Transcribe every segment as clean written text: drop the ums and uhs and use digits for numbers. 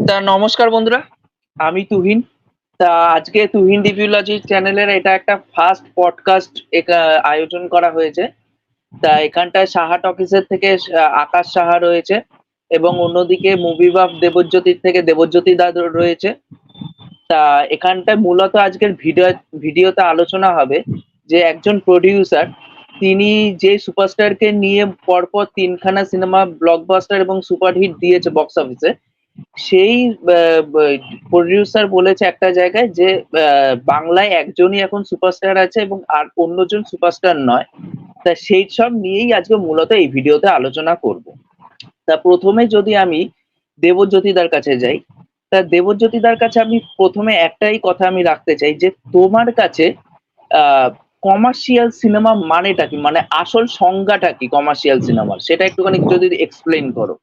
নমস্কার বন্ধুরা, আমি তুহিন। আজকে তুহিন রিভিউলজি চ্যানেলের এটা একটা ফার্স্ট পডকাস্ট আয়োজন করা হয়েছে। এখানটায় সাহা টকিজের থেকে আকাশ সাহা রয়েছে এবং অন্যদিকে মুভি বাফ দেবজ্যোতির থেকে দেবজ্যোতি দা রয়েছে। এখানটায় মূলত আজকের ভিডিওতে আলোচনা হবে যে একজন প্রোডিউসার, তিনি যে সুপারস্টারকে নিয়ে পরপর ৩ খানা সিনেমা ব্লকবাস্টার এবং সুপারহিট দিয়েছে বক্স অফিসে, সেই প্রোডিউসার বলেছে একটা জায়গায় যে বাংলায় একজনই এখন সুপারস্টার আছে এবং আর অন্যজন সুপারস্টার নয়। সেই সব নিয়েই আজকে মূলত এই ভিডিওতে আলোচনা করব। প্রথমে যদি আমি দেবজ্যোতিদার কাছে যাই, দেবজ্যোতিদার কাছে আমি প্রথমে একটাই কথা আমি রাখতে চাই যে তোমার কাছে কমার্শিয়াল সিনেমা মানেটা কি, মানে আসল সংজ্ঞাটা কি কমার্শিয়াল সিনেমার, সেটা একটুখানি যদি এক্সপ্লেইন করো।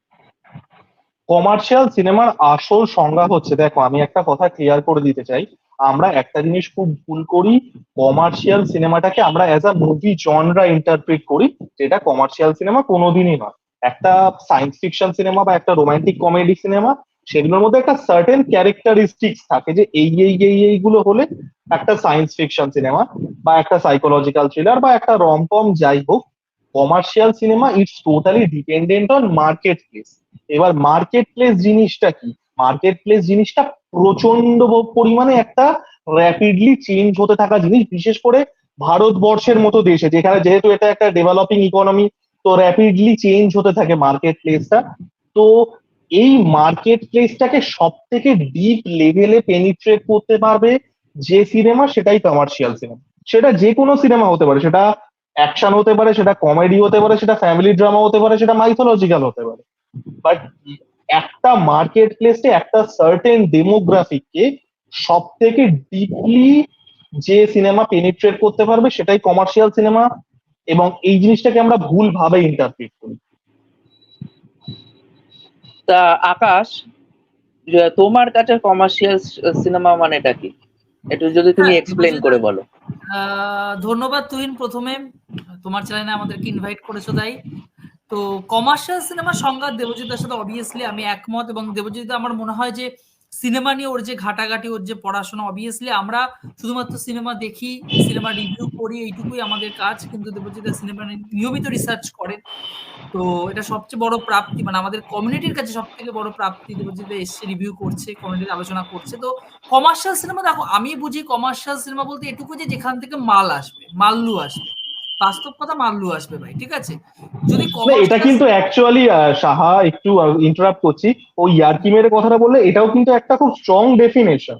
কমার্শিয়াল সিনেমার আসল সংজ্ঞা হচ্ছে, দেখো আমি একটা কথা ক্লিয়ার করে দিতে চাই, আমরা একটা জিনিস খুব ভুল করি। কমার্শিয়াল সিনেমাটাকে আমরা as a movie genre interpret করি, যেটা কমার্শিয়াল সিনেমা কোনোদিনই নয়। একটা সায়েন্স ফিকশন সিনেমা বা একটা রোমান্টিক কমেডি সিনেমা, সেগুলোর মধ্যে একটা সার্টেন ক্যারেক্টারিস্টিক্স থাকে যে এইগুলো হলে একটা সায়েন্স ফিকশন সিনেমা বা একটা সাইকোলজিক্যাল থ্রিলার বা একটা রমকম, যাই হোক। Commercial cinema it's totally dependent on market place. এবার মার্কেট প্লেস জিনিসটা কি? মার্কেট প্লেস জিনিসটা প্রচন্ড পরিমাণে একটা র্যাপিডলি চেঞ্জ হতে থাকা জিনিস, বিশেষ করে ভারতবর্ষের মতো দেশে, যেখানে যেহেতু এটা একটা ডেভেলপিং ইকোনমি, তো র্যাপিডলি চেঞ্জ হতে থাকে মার্কেট প্লেসটা। তো এই মার্কেট প্লেসটাকে সব থেকে ডিপ লেভেলে পেনিট্রেট করতে পারবে যে সিনেমা, সেটাই কমার্শিয়াল সিনেমা। সেটা যে কোনো সিনেমা হতে পারে, সেটা অ্যাকশন হতে পারে, সেটা কমেডি হতে পারে, সেটা ফ্যামিলি ড্রামা হতে পারে, সেটা মাইথোলজিক্যাল হতে পারে। বাট একটা মার্কেট প্লেসে একটা সার্টেন ডেমোগ্রাফিককে সব থেকে ডিপলি যে সিনেমা পেনিট্রেট করতে পারবে, সেটাই কমার্শিয়াল সিনেমা। এবং এই জিনিসটাকে আমরা ভুল ভাবে ইন্টারপ্রিট করি। আকাশ, তোমার কাছে কমার্শিয়াল সিনেমা মানেটা কি, একটু যদি তুমি এক্সপ্লেইন করে বলো। ধন্যবাদ তুহিন, প্রথমে তোমার চ্যানেলে আমাদেরকে ইনভাইট করেছো। তাই তো কমার্শিয়াল সিনেমার সংজ্ঞা দেবজিতের সাথে অবভিয়াসলি আমি একমত, এবং দেবজিৎ আমার মনে হয় যে সিনেমা নিয়ে ওর যে ঘাটাঘাটি, ওর যে পড়াশোনা, অবভিয়াসলি আমরা শুধুমাত্র সিনেমা দেখি, সিনেমা রিভিউ করি, এইটুকুই আমাদের কাজ, কিন্তু দেবজিৎ সিনেমা নিয়মিত রিসার্চ করেন। তো এটা সবচেয়ে বড় প্রাপ্তি, মানে আমাদের কমিউনিটির কাছে সব থেকে বড় প্রাপ্তি। দেবজিৎ এসে রিভিউ করছে, কমিউনিটির আলোচনা করছে। তো কমার্শিয়াল সিনেমা, দেখো আমি বুঝি কমার্শিয়াল সিনেমা বলতে এটুকু যে যেখান থেকে মাল আসবে, মাল্লু আসবে, বাস্তব কথা মাল্লু আসবে ভাই, ঠিক আছে। যদি এটা কিন্তু অ্যাকচুয়ালি সাহা, একটু ইন্টারাপ্ট করছি, ওই ইয়ার্কি মেরে কথাটা বললে, এটাও কিন্তু একটা খুব strong definition.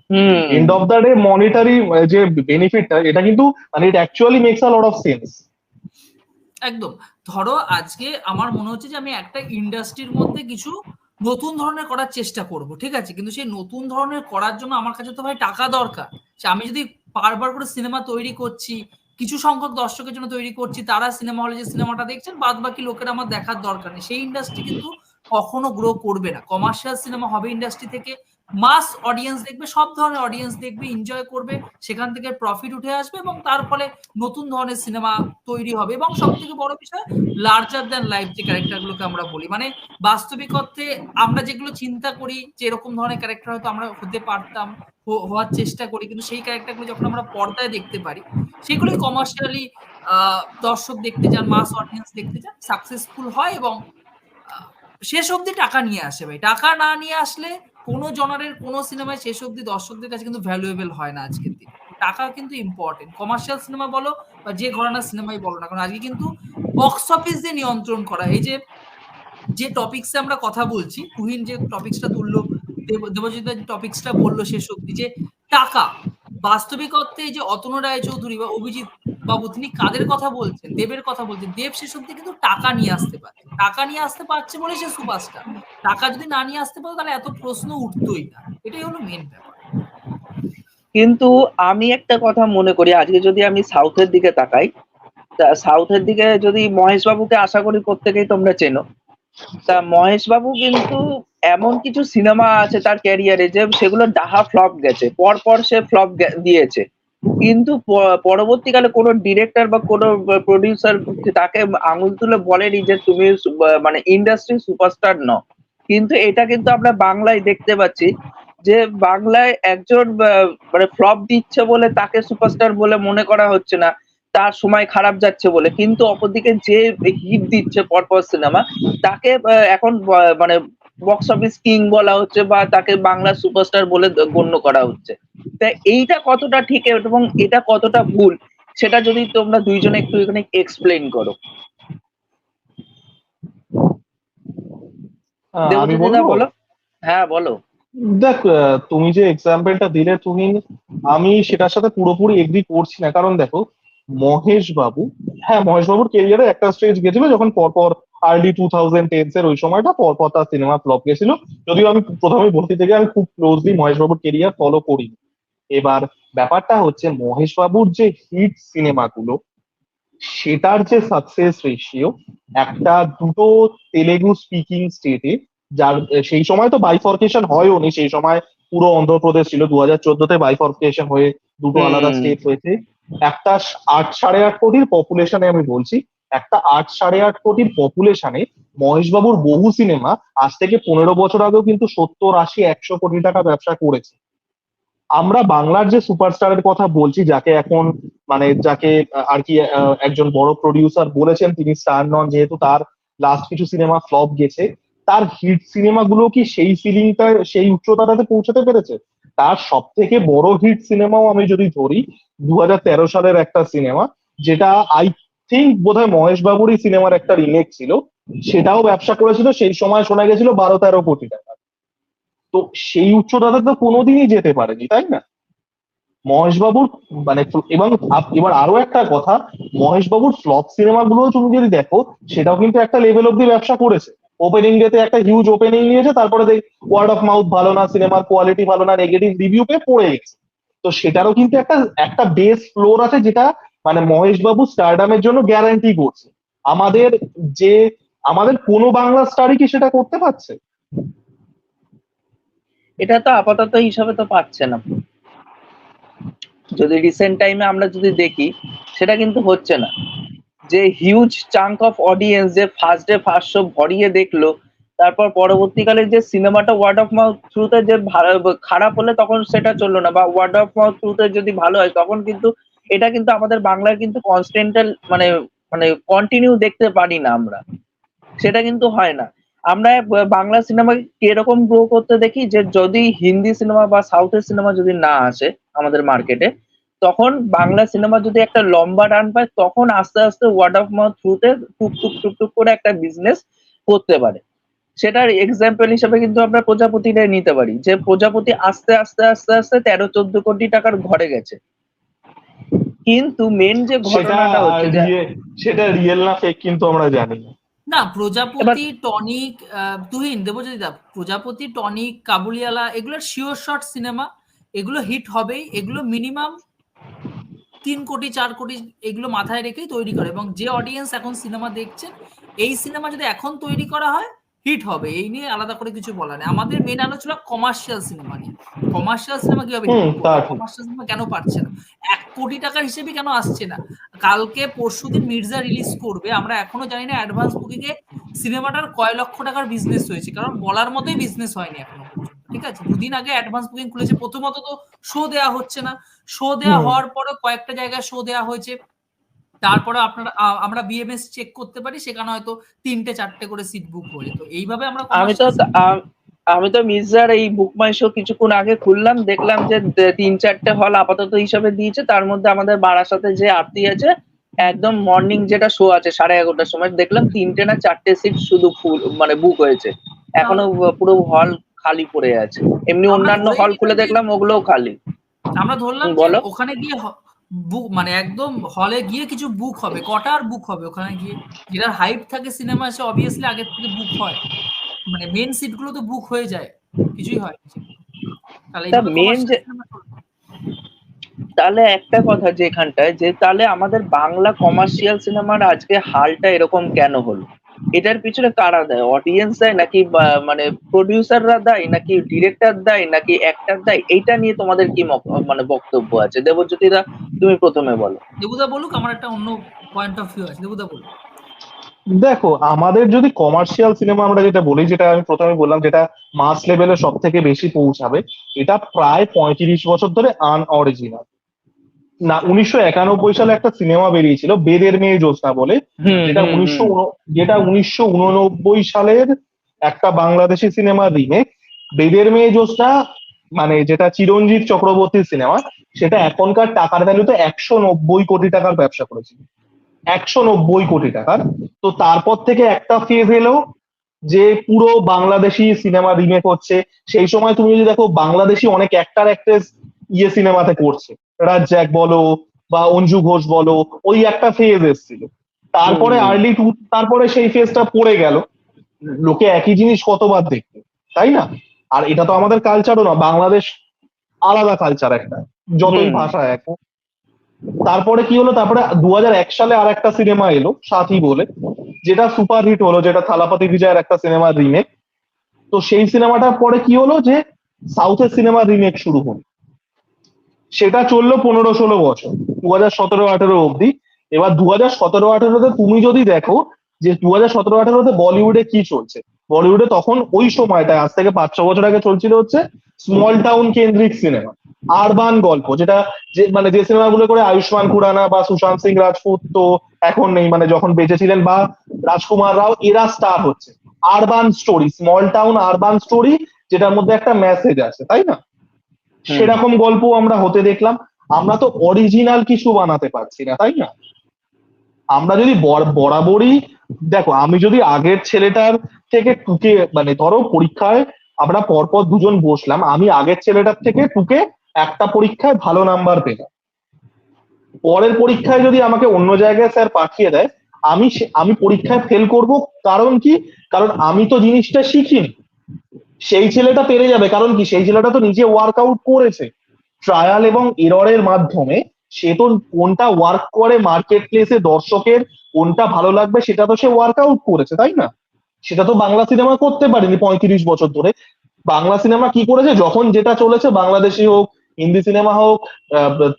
End of the day monetary যে বেনিফিটটা, এটা কিন্তু মানে it actually makes a lot of sense. একদম। ধরো আজকে আমার মনে হচ্ছে যে আমি একটা ইন্ডাস্ট্রির মধ্যে কিছু নতুন ধরনের করার চেষ্টা করব, ঠিক আছে, কিন্তু সেই নতুন ধরনের করার জন্য আমার কাছে তো ভাই টাকা দরকার। আমি যদি বারবার করে সিনেমা তৈরি করছি, কিছু সংখ্যক দর্শকের জন্য তৈরি করছি, তারা সিনেমা হলে যে সিনেমাটা দেখছেন, বাদ বাকি লোকের আমার দেখার দরকার নেই, সেই ইন্ডাস্ট্রি কিন্তু কখনো গ্রো করবে না। কমার্শিয়াল সিনেমা হবে ইন্ডাস্ট্রি থেকে, মাস অডিয়েন্স দেখবে, সব ধরনের অডিয়েন্স দেখবে, এনজয় করবে, সেখান থেকে প্রফিট উঠে আসবে, এবং তার ফলে নতুন ধরনের সিনেমা তৈরি হবে। এবং সব থেকে বড় বিষয়, লার্জার দ্যান লাইফ যে ক্যারেক্টারগুলোকে আমরা বলি, মানে বাস্তবিক অর্থে আমরা যেগুলো চিন্তা করি যে এরকম ধরনের ক্যারেক্টার হয়তো আমরা হতে পারতাম, হওয়ার চেষ্টা করি, কিন্তু সেই ক্যারেক্টারগুলো যখন আমরা পর্দায় দেখতে পারি, সেগুলোই কমার্শিয়ালি দর্শক দেখতে যান, মাস অডিয়েন্স দেখতে যান, সাকসেসফুল হয় এবং শেষ অবধি টাকা নিয়ে আসে ভাই। টাকা না নিয়ে আসলে কোনো জনারের কোনো সিনেমায় শেষ অবধি দর্শকদের কাছে কিন্তু ভ্যালুয়েবল হয় না আজকের দিনে। টাকা কিন্তু ইম্পর্টেন্ট, কমার্শিয়াল সিনেমা বলো বা যে ঘরানার সিনেমাই বলো না, কারণ আজকে কিন্তু বক্স অফিস দিয়ে নিয়ন্ত্রণ করা। এই যে টপিকসে আমরা কথা বলছি, তুহিন যে টপিকসটা তুললো, দেবজিৎ টপিকসটা বললো শেষ অবধি, যে টাকা, বাস্তবিক অর্থে এই যে অতনু রায়চৌধুরী বা অভিজিৎ বাবু, তিনি কাদের কথা বলছেন? দেবের কথা বলছেন। দেব শেষ অবধি কিন্তু টাকা নিয়ে আসতে পারে, টাকা নিয়ে আসতে পারছে বলে সে সুপারস্টার। টাকা যদি না নিয়ে আসতে পারতো, তাহলে এত প্রশ্ন উঠতোই না। এটাই হলো মেন ব্যাপার। কিন্তু আমি একটা কথা মনে করি, আজকে যদি আমি সাউথের দিকে তাকাই, সাউথের দিকে যদি মহেশ বাবুকে, আশা করি প্রত্যেকেই তোমরা চেনো, মহেশ বাবু কিন্তু এমন কিছু সিনেমা আছে তার ক্যারিয়ারে যে সেগুলো ডাহা ফ্লপ গেছে, পরপর সে ফ্লপ দিয়েছে, কিন্তু পরবর্তীকালে কোনো ডিরেক্টর বা কোনো প্রডিউসার তাকে আঙুল তুলে বলেনি যে তুমি মানে ইন্ডাস্ট্রি সুপারস্টার নও। কিন্তু এটা কিন্তু আমরা বাংলায় দেখতে পাচ্ছি যে বাংলায় একজন মানে ফ্লপ দিচ্ছে বলে তাকে সুপারস্টার বলে মনে করা হচ্ছে না, তার সময় খারাপ যাচ্ছে বলে। কিন্তু অপরদিকে যে হিট দিচ্ছে পরপর সিনেমা তাকে এখন মানে বক্স অফিস কিং বলা হচ্ছে বা তাকে বাংলা সুপারস্টার বলে গণ্য করা হচ্ছে। তা এইটা কতটা ঠিক এবং এটা কতটা ভুল সেটা যদি তোমরা দুইজনে একটু এখানে এক্সপ্লেইন করো। আমি দেবজিৎ দা বলবো। বলো। হ্যাঁ বলো। দেখ, তুমি যে এক্সাম্পলটা দিলে তুমি, আমি সেটার সাথে পুরোপুরি এগ্রি করছি না। কারণ দেখো, মহেশ বাবু, হ্যাঁ মহেশ বাবুর কেরিয়ারে একটা স্টেজ গেছিল যখন পরপর আর্লি 2010s এর ওই সময়টা পরপর তার সিনেমা ফ্লপ গেছিল। যদিও আমি প্রথমেই বলতে থেকে আমি খুব ক্লোজলি মহেশ বাবুর কেরিয়ার ফলো করি। এবার ব্যাপারটা হচ্ছে মহেশ বাবুর যে হিট সিনেমাগুলো, সেটার যে সাকসেস রেশিও একটা দুটো তেলেগু স্পিকিং স্টেটে, যার সেই সময় তো বাইফরকেশন হয়ও নি, সেই সময় পুরো অন্ধ্রপ্রদেশ ছিল, 2014-তে বাইফরকেশন হয়ে দুটো আলাদা হুম। স্টেট হয়েছে। একটা 8 সাড়ে 8 কোটির পপুলেশনে, আমি বলছি একটা 8 সাড়ে 8 কোটির পপুলেশনে মহেশবাবুর বহু সিনেমা আজ থেকে 15 বছর আগেও কিন্তু 70, 80, 100 কোটি টাকা ব্যবসা করেছে। আমরা বাংলার যে সুপারস্টারের কথা বলছি, যাকে এখন মানে যাকে আর কি একজন বড় প্রডিউসার বলেছেন তিনি স্টার নন, যেহেতু তার লাস্ট কিছু সিনেমা ফ্লপ গেছে, তার হিট সিনেমাগুলো কি সেই ফিলিংটা সেই উচ্চতাটাতে পৌঁছাতে পেরেছে? তার সব থেকে বড় হিট সিনেমাও আমি যদি ধরি, 2013 সালের একটা সিনেমা, যেটা আই থিঙ্ক বোধহয় মহেশ বাবুরই সিনেমার একটা রিমেক ছিল, সেটাও ব্যবসা করেছিল সেই সময় শোনা গেছিল 12-13 কোটি টাকা। তো সেই উচ্চতাতে তো কোনোদিনই যেতে পারেনি, তাই না? মহেশবাবুর মানে এবং এবার আরো একটা কথা, মহেশবাবুর ফ্লপ সিনেমাগুলো তুমি যদি দেখো, সেটাও কিন্তু একটা লেভেল অব্দি ব্যবসা করেছে। ওপেনিং ডেতে একটা হিউজ ওপেনিং নিয়েছে, তারপরে দেখ ওয়ার্ড অফ মাউথ ভালো না, সিনেমার কোয়ালিটি ভালো না, নেগেটিভ রিভিউ পেয়ে পড়ে গেছে। তো সেটারও কিন্তু একটা একটা বেস ফ্লোর আছে, যেটা মানে মহেশবাবু স্টারডামের জন্য গ্যারান্টি করছে। আমাদের যে আমাদের কোনো বাংলা স্টারই কি সেটা করতে পারছে? এটা তো আপাতত হিসাবে তো পাচ্ছে না। যদি রিসেন্ট টাইমে আমরা যদি দেখি সেটা কিন্তু হচ্ছে না। যে হিউজ চাঙ্ক অফ অডিয়েন্স যে ফার্স্ট ডে ফার্স্ট শো ভরিয়ে দেখলো, তারপর পরবর্তীকালে যে সিনেমাটা ওয়ার্ড অফ মাউথ থ্রুতে যে খারাপ হলে তখন সেটা চললো না, বা ওয়ার্ড অফ মাউথ থ্রুতে যদি ভালো হয় তখন কিন্তু এটা কিন্তু আমাদের বাংলায় কিন্তু কনস্ট্যান্টাল মানে মানে কন্টিনিউ দেখতে পারি না আমরা। সেটা কিন্তু হয় না। আমরা বাংলা সিনেমা কিরকম গ্রো করতে দেখি যে যদি হিন্দি সিনেমা বা সাউথের সিনেমা যদি না আসে আমাদের মার্কেটে, তখন বাংলা সিনেমা যদি একটা লম্বা রান পায় তখন আস্তে আস্তে ওয়ার্ড অফ মাউথ থ্রুতে টুক টুক টুক টুক করে একটা বিজনেস করতে পারে। সেটার এক্সাম্পল হিসেবে কিন্তু আমরা প্রজাপতিটাই নিতে পারি, যে প্রজাপতি আস্তে আস্তে আস্তে আস্তে 13-14 কোটি টাকার ঘরে গেছে। কিন্তু মেন যে সেটা ঘটনাটা হচ্ছে যে সেটা রিয়েল না ফেক কিন্তু আমরা জানি না। না, এবার প্রজাপতি, টনিক, তুহিন দেবজিৎ দা, প্রজাপতি, টনিক, কাবুলিওয়ালা এগুলোর শিওর শট সিনেমা, এগুলো হিট হবেই। এগুলো মিনিমাম 3 কোটি 4 কোটি এগুলো মাথায় রেখেই তৈরি করে, এবং যে অডিয়েন্স এখন সিনেমা দেখছেন, এই সিনেমা যদি এখন তৈরি করা হয় হিট হবে, এই নিয়ে আলাদা করে কিছু বলার নেই। আমাদের মেন আলোচনা কমার্শিয়াল সিনেমা নিয়ে। কমার্শিয়াল সিনেমা কিভাবে হিট তা করবে, ঠিক। কমার্শিয়াল সিনেমা কেন পারছে না, 1 কোটি টাকার হিসেবে কেন আসছে না? কালকে পরশুদিন মির্জা রিলিজ করবে, আমরা এখনো জানি না অ্যাডভান্স বুকিং এ সিনেমাটার কয় লক্ষ টাকার বিজনেস হয়েছে, কারণ বলার মতোই বিজনেস হয়নি এখনো পর্যন্ত। ঠিক আছে, দুদিন আগে অ্যাডভান্স বুকিং খুলেছে। প্রথমত তো শো দেওয়া হচ্ছে না, শো দেওয়া হওয়ার পরে কয়েকটা জায়গায় শো দেওয়া হয়েছে, তারপরে আপনারা আমরা বিএমএস চেক করতে পারি, সেখানে হয়তো 3-4টে করে সিট বুক হয়ে যেত। এইভাবে আমরা আমি তো কমার্শিয়াল আমি তো মির্জার এই বুক মাই শো কিছুক্ষণ আগে খুললাম, দেখলাম যে 3-4টে হল আপাতত হিসাবে দিয়েছে। তার মধ্যে আমাদের বারাসাতে যে আরতি আছে, একদম মর্নিং যেটা শো আছে 11:30টার সময়, দেখলাম 3টে না 4টে সিট শুধু ফুল মানে বুক হয়েছে। এখনো পুরো হল খালি পড়ে আছে। এমনি আমরা অন্যান্য ধরেই হল খুলে নিলাম যে দেখলাম ওগুলোও খালি। আমরা ধরলাম যে বলো। ওখানে গিয়ে বুক মানে একদম হলে গিয়ে কিছু বুক হবে, কটার বুক হবে ওখানে গিয়ে? যেটার হাইপ থাকে সিনেমা এসে অবভিয়াসলি আগের থেকে বুক হয়, মানে মেন সিট গুলো তো বুক হয়ে যায়, কিছুই হয় না। তাহলে তা এইভাবে মেন কমার্শিয়াল যে সিনেমা চলবে। তাহলে একটা কথা যে এখানটায় যে তাহলে আমাদের বাংলা কমার্শিয়াল সিনেমার আজকে হালটা এরকম কেন হলো? এটার পিছনে কারা দায়? অডিয়েন্স দায় নাকি মানে প্রডিউসাররা দায় নাকি ডিরেক্টর দায় নাকি অ্যাক্টর দায়? এইটা নিয়ে তোমাদের কি মানে বক্তব্য আছে? দেবজ্যোতিরা তুমি প্রথমে বলো। দেবুদা বলুক, আমার একটা অন্য পয়েন্ট অফ ভিউ আছে, দেবুদা বলুক। দেখো, আমাদের যদি কমার্শিয়াল সিনেমা আমরা যেটা বলি, যেটা আমি প্রথমে বললাম, যেটা মাস লেভেলে সব থেকে বেশি পৌঁছাবে, এটা প্রায় 35 বছর ধরে আনঅরিজিনাল। না, 1991 সালে একটা সিনেমা বেরিয়েছিল বেদের মেয়ে জ্যোৎস্না বলে, হুম যেটা হুম হুম 1989 সালের একটা বাংলাদেশি সিনেমার রিমেক। বেদের মেয়ে জ্যোৎস্না মানে যেটা চিরঞ্জিত চক্রবর্তীর সিনেমা, সেটা এখনকার টাকার ভ্যালুতে 190 কোটি টাকার ব্যবসা করেছিল। 190 কোটি টাকার। তো তারপর থেকে একটা ফেজ এলো যে পুরো বাংলাদেশি সিনেমা রিমেক হচ্ছে। সেই সময় তুমি যদি দেখো, বাংলাদেশি অনেক অ্যাক্টর অ্যাক্ট্রেস সিনেমাতে করছে, রাজ্জাক বলো বা অঞ্জু ঘোষ বলো, ওই একটা ফেজ এসেছিল। তারপরে হুম তারপরে সেই ফেজটা পড়ে গেল। লোকে একই জিনিস কতবার দেখবে, তাই না? আর এটা তো আমাদের কালচারও না, বাংলাদেশ আলাদা কালচার একটা, যতই হুম ভাষা এক হোক। তারপরে কি হলো, তারপরে 2001 সালে আর একটা সিনেমা এলো সাথী বলে, যেটা সুপারহিট হলো, যেটা থালাপতি বিজয়ের একটা সিনেমার রিমেক। তো সেই সিনেমাটার পরে কি হলো যে সাউথের সিনেমার রিমেক শুরু হলো। সেটা চললো 15-16 বছর, 2017-18 অব্দি। এবার 2017-18-তে তুমি যদি দেখো যে 2017-18-তে বলিউডে কি চলছে, বলিউডে তখন ওই সময়টায় আজ থেকে 5-6 বছর আগে চলছিল হচ্ছে স্মল টাউন কেন্দ্রিক সিনেমা, আরবান গল্প, যেটা যে সিনেমাগুলো করে আয়ুষ্মান খুরানা বা সুশান্ত সিং রাজপুত তো এখন নেই, মানে যখন বেঁচে ছিলেন, বা রাজকুমার রাও, এরা স্টার হচ্ছে। Urban story, small town urban story, যেটার মধ্যে একটা মেসেজ আছে, তাই না? হুম সেরকম গল্প আমরা হতে দেখলাম। আমরা তো অরিজিনাল কিছু বানাতে পারছি না, তাই না? আমরা যদি বরাবরই দেখো, আমি যদি আগের ছেলেটার থেকে টুকে, মানে ধরো পরীক্ষায় আমরা পরপর দুজন বসলাম, আমি আগের ছেলেটার থেকে টুকে একটা পরীক্ষায় ভালো নাম্বার পেলাম, পরের পরীক্ষায় যদি আমাকে অন্য জায়গায় স্যার পাঠিয়ে দেয়, আমি পরীক্ষায় ফেল করব। কারণ কি? কারণ আমি তো জিনিসটা শিখিনি। সেই ছেলেটা পেরে যাবে, কারণ কি? সেই ছেলেটা তো নিজে ওয়ার্কআউট করেছে ট্রায়াল এবং এররের মাধ্যমে। সে তো কোনটা ওয়ার্ক করে মার্কেট প্লেসে দর্শকের কোনটা ভালো লাগবে, সেটা তো সে ওয়ার্কআউট করেছে, তাই না? সেটা তো বাংলা সিনেমা করতে পারেনি 35 বছর ধরে। বাংলা সিনেমা কি করেছে, যখন যেটা চলেছে, বাংলাদেশি হোক, হিন্দি সিনেমা হোক,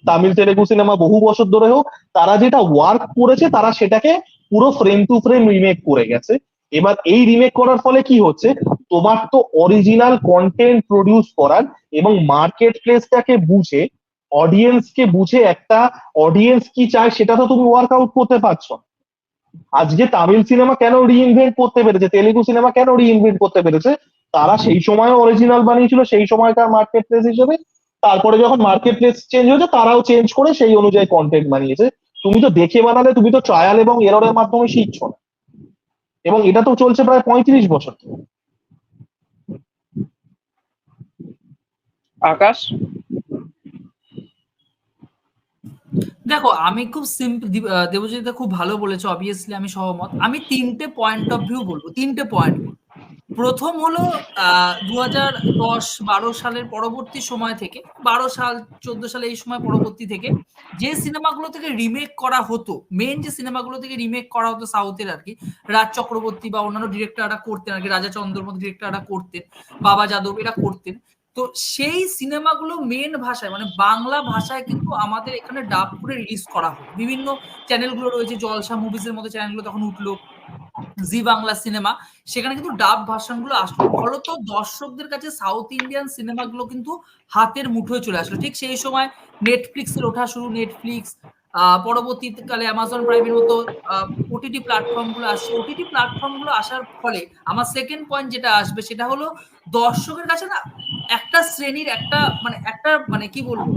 তামিল তেলেগু সিনেমা বহু বছর ধরে হোক, তারা যেটা ওয়ার্ক করেছে তারা সেটাকে পুরো ফ্রেম টু ফ্রেম রিমেক করে গেছে। এবার এই রিমেক করার ফলে কি হচ্ছে, তোমার তো অরিজিনাল কন্টেন্ট প্রডিউস করার এবং মার্কেট প্লেসটাকে বুঝে, অডিয়েন্সকে বুঝে, একটা অডিয়েন্স কি চায় সেটা তো তুমি ওয়ার্কআউট করতে পারছো না। আজকে তামিল সিনেমা কেন রিইনভেন্ট করতে পেরেছে, তেলেগু সিনেমা কেন রিইনভেন্ট করতে পেরেছে? তারা সেই সময় অরিজিনাল বানিয়েছিল সেই সময়কার মার্কেট প্লেস হিসেবে। তারপরে যখন মার্কেট প্লেস চেঞ্জ হয়েছে, তারাও চেঞ্জ করে সেই অনুযায়ী কন্টেন্ট বানিয়েছে। তুমি তো দেখে বানালে, তুমি তো ট্রায়াল এবং এররের মাধ্যমে শিখছো না। এবং এটা তো চলছে প্রায় 35 বছর ধরে। আকাশ। দেখো, আমি খুব সিম্পল, দেবজিৎ খুব ভালো বলেছে, অবভিয়াসলি আমি সহমত। আমি তিনটে পয়েন্ট অফ ভিউ বলবো, তিনটে পয়েন্ট বলবো। প্রথম হলো 2010-12 সালের পরবর্তী সময় থেকে, 12 সাল 14 সালে এই সময় পরবর্তী থেকে যে সিনেমাগুলো থেকে রিমেক করা হতো, মেন যে সিনেমাগুলো থেকে রিমেক করা হতো সাউথের আর কি, রাজ চক্রবর্তী বা অন্যান্য ডিরেক্টররা করতেন আর কি, রাজা চন্দ্রর মতো ডিরেক্টররা করতেন, বাবা যাদব এরা করতেন। তো সেই সিনেমাগুলো মেন ভাষায় মানে বাংলা ভাষায় কিন্তু আমাদের এখানে ডাব করে রিলিজ করা হতো। বিভিন্ন চ্যানেলগুলো রয়েছে, জলসা মুভিজের মতো চ্যানেলগুলো তখন উঠলো, জি বাংলা সিনেমা, সেখানে কিন্তু ডাব ভার্সন গুলো আসলো। ফলত দর্শকদের কাছে সাউথ ইন্ডিয়ান সিনেমাগুলো কিন্তু হাতের মুঠোয় চলে আসলো। ঠিক সেই সময় নেটফ্লিক্সের ওঠা শুরু, নেটফ্লিক্স, পরবর্তীকালে অ্যামাজন প্রাইমের মতো ওটিটি প্ল্যাটফর্ম গুলো আসছে। ওটিটি প্ল্যাটফর্ম গুলো আসার ফলে আমার সেকেন্ড পয়েন্ট যেটা আসবে সেটা হলো, দর্শকের কাছে না একটা শ্রেণীর একটা কি বলবো,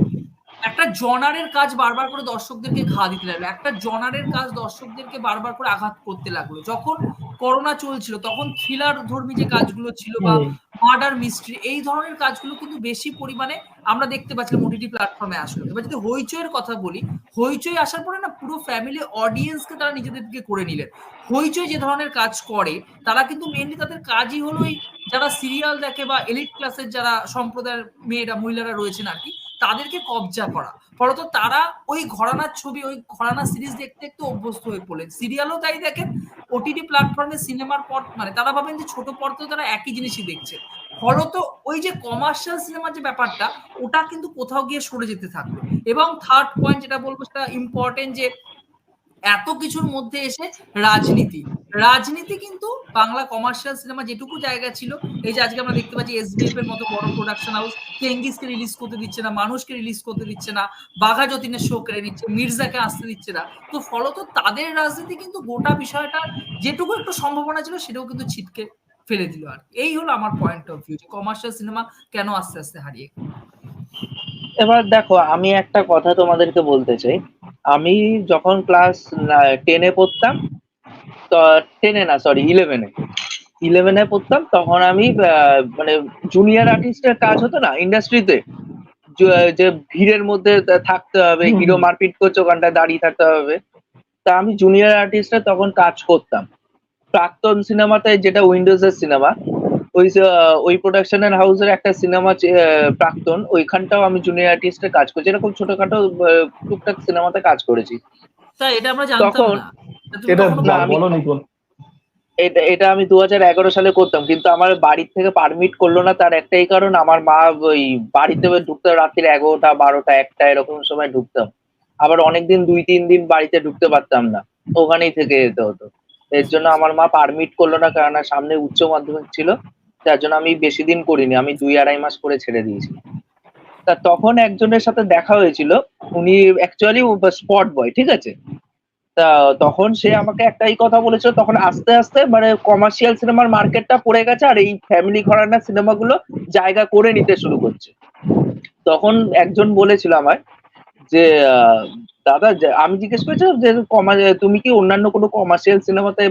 একটা জনারের কাজ বারবার করে দর্শকদেরকে ঘা দিতে লাগলো, একটা জনারের কাজ দর্শকদেরকে বারবার করে আঘাত করতে লাগলো। যখন করোনা চলছিল তখন থ্রিলার ধর্মী যে কাজগুলো ছিল বা মার্ডার মিস্ট্রি, এই ধরনের কাজগুলো কিন্তু বেশি পরিমাণে আমরা দেখতে পাচ্ছিলাম ওটিটি প্ল্যাটফর্মে আসলো। এবার যদি হইচইয়ের কথা বলি, হইচই আসার পরে না পুরো ফ্যামিলি অডিয়েন্সকে তারা নিজেদের দিকে করে নিলেন। হইচই যে ধরনের কাজ করে, তারা কিন্তু মেনলি তাদের কাজই হলো এই যারা সিরিয়াল দেখে বা এলিট ক্লাসের যারা সম্প্রদায়ের মেয়েরা মহিলারা রয়েছেন আর কি, তাদেরকে কবজা করা। ফলত তারা ওই ঘরানার ছবি, ওই ঘরানা সিরিজ দেখতে একটু অভ্যস্ত হয়ে পড়লেন। সিরিয়ালও তাই দেখেন, ওটিটি প্ল্যাটফর্মে সিনেমার পর মানে তারা ভাবেন যে ছোট পর্দায় তারা একই জিনিসই দেখছে। ফলত ওই যে কমার্শিয়াল সিনেমার যে ব্যাপারটা, ওটা কিন্তু কোথাও গিয়ে সরে যেতে থাকলো। এবং থার্ড পয়েন্ট যেটা বলবো সেটা ইম্পর্টেন্ট, যে এত কিছুর মধ্যে এসে রাজনীতি, রাজনীতি কিন্তু বাংলা কমার্শিয়াল সিনেমা যেটুকু জায়গা ছিল, এই যে আজকে আমরা দেখতে পাচ্ছি এসবিএফ এর মতো বড় প্রোডাকশন হাউস চেঙ্গিসকে রিলিজ করতে দিচ্ছে না, মানুষকে রিলিজ করতে দিচ্ছে না, বাঘা যতীনের শো কেড়ে নিচ্ছে, মির্জাকে আসতে দিচ্ছে না। তো ফলত তাদের রাজনীতি কিন্তু গোটা বিষয়টা যেটুকু একটু সম্ভাবনা ছিল সেটাও কিন্তু ছিটকে ফেলে দিল। আর এই হলো আমার পয়েন্ট অফ ভিউ, যে কমার্শিয়াল সিনেমা কেন আস্তে আস্তে হারিয়ে গেল। এবার দেখো, আমি একটা কথা তোমাদেরকে বলতে চাই। আমি যখন ক্লাস 10-এ পড়তাম, তো 10-এ না, সরি 11-এ পড়তাম, তখন আমি মানে জুনিয়র আর্টিস্টের কাজ হতো না ইন্ডাস্ট্রিতে, যে ভিড়ের মধ্যে থাকতে হবে, হিরো মারপিট করছে ওখানটায় দাঁড়িয়ে থাকতে হবে। তা আমি জুনিয়র আর্টিস্টে তখন কাজ করতাম প্রাক্তন সিনেমাতে, যেটা উইন্ডোজের সিনেমা, ওই প্রোডাকশনের হাউসের একটা সিনেমা প্রাক্তন, ওইখানটাও আমি জুনিয়র আর্টিস্টের কাজ করছি। এরকম ছোটখাটো টুকটাক সিনেমাতে কাজ করেছি। তাই এটা আমরা জানতাম তখন না। তুমি এটা কখনো আমি বলো নিকুন। এটা আমি 2011 সালে করতাম, কিন্তু আমার বাড়ির থেকে পারমিট করলো না। তার একটাই কারণ, আমার মা ওই বাড়িতে ঢুকতে রাত্রির 11টা 12টা 1টা এরকম সময় ঢুকতাম। আবার অনেকদিন 2-3 দিন বাড়িতে ঢুকতে পারতাম না, ওখানেই থেকে যেতে হতো। এর জন্য আমার মা পারমিট করলো না, কারণ সামনে উচ্চ মাধ্যমিক ছিল। যার জন্য আমি বেশি দিন করিনি, আমি 2-2.5 মাস করে ছেড়ে দিয়েছি। তা তখন একজনের সাথে দেখা হয়েছিল, উনি অ্যাকচুয়ালি স্পট বয়, ঠিক আছে। তা তখন সে আমাকে একটাই কথা বলেছিল, তখন আস্তে আস্তে মানে কমার্শিয়াল সিনেমার মার্কেটটা পড়ে গেছে, আর এই ফ্যামিলি ঘরানার সিনেমাগুলো জায়গা করে নিতে শুরু করছে। তখন একজন বলেছিল আমায় যে দাদা, আমি জিজ্ঞেস করেছিলাম যে তুমি কি অন্যান্য কোনো কমার্শিয়াল সিনেমাতে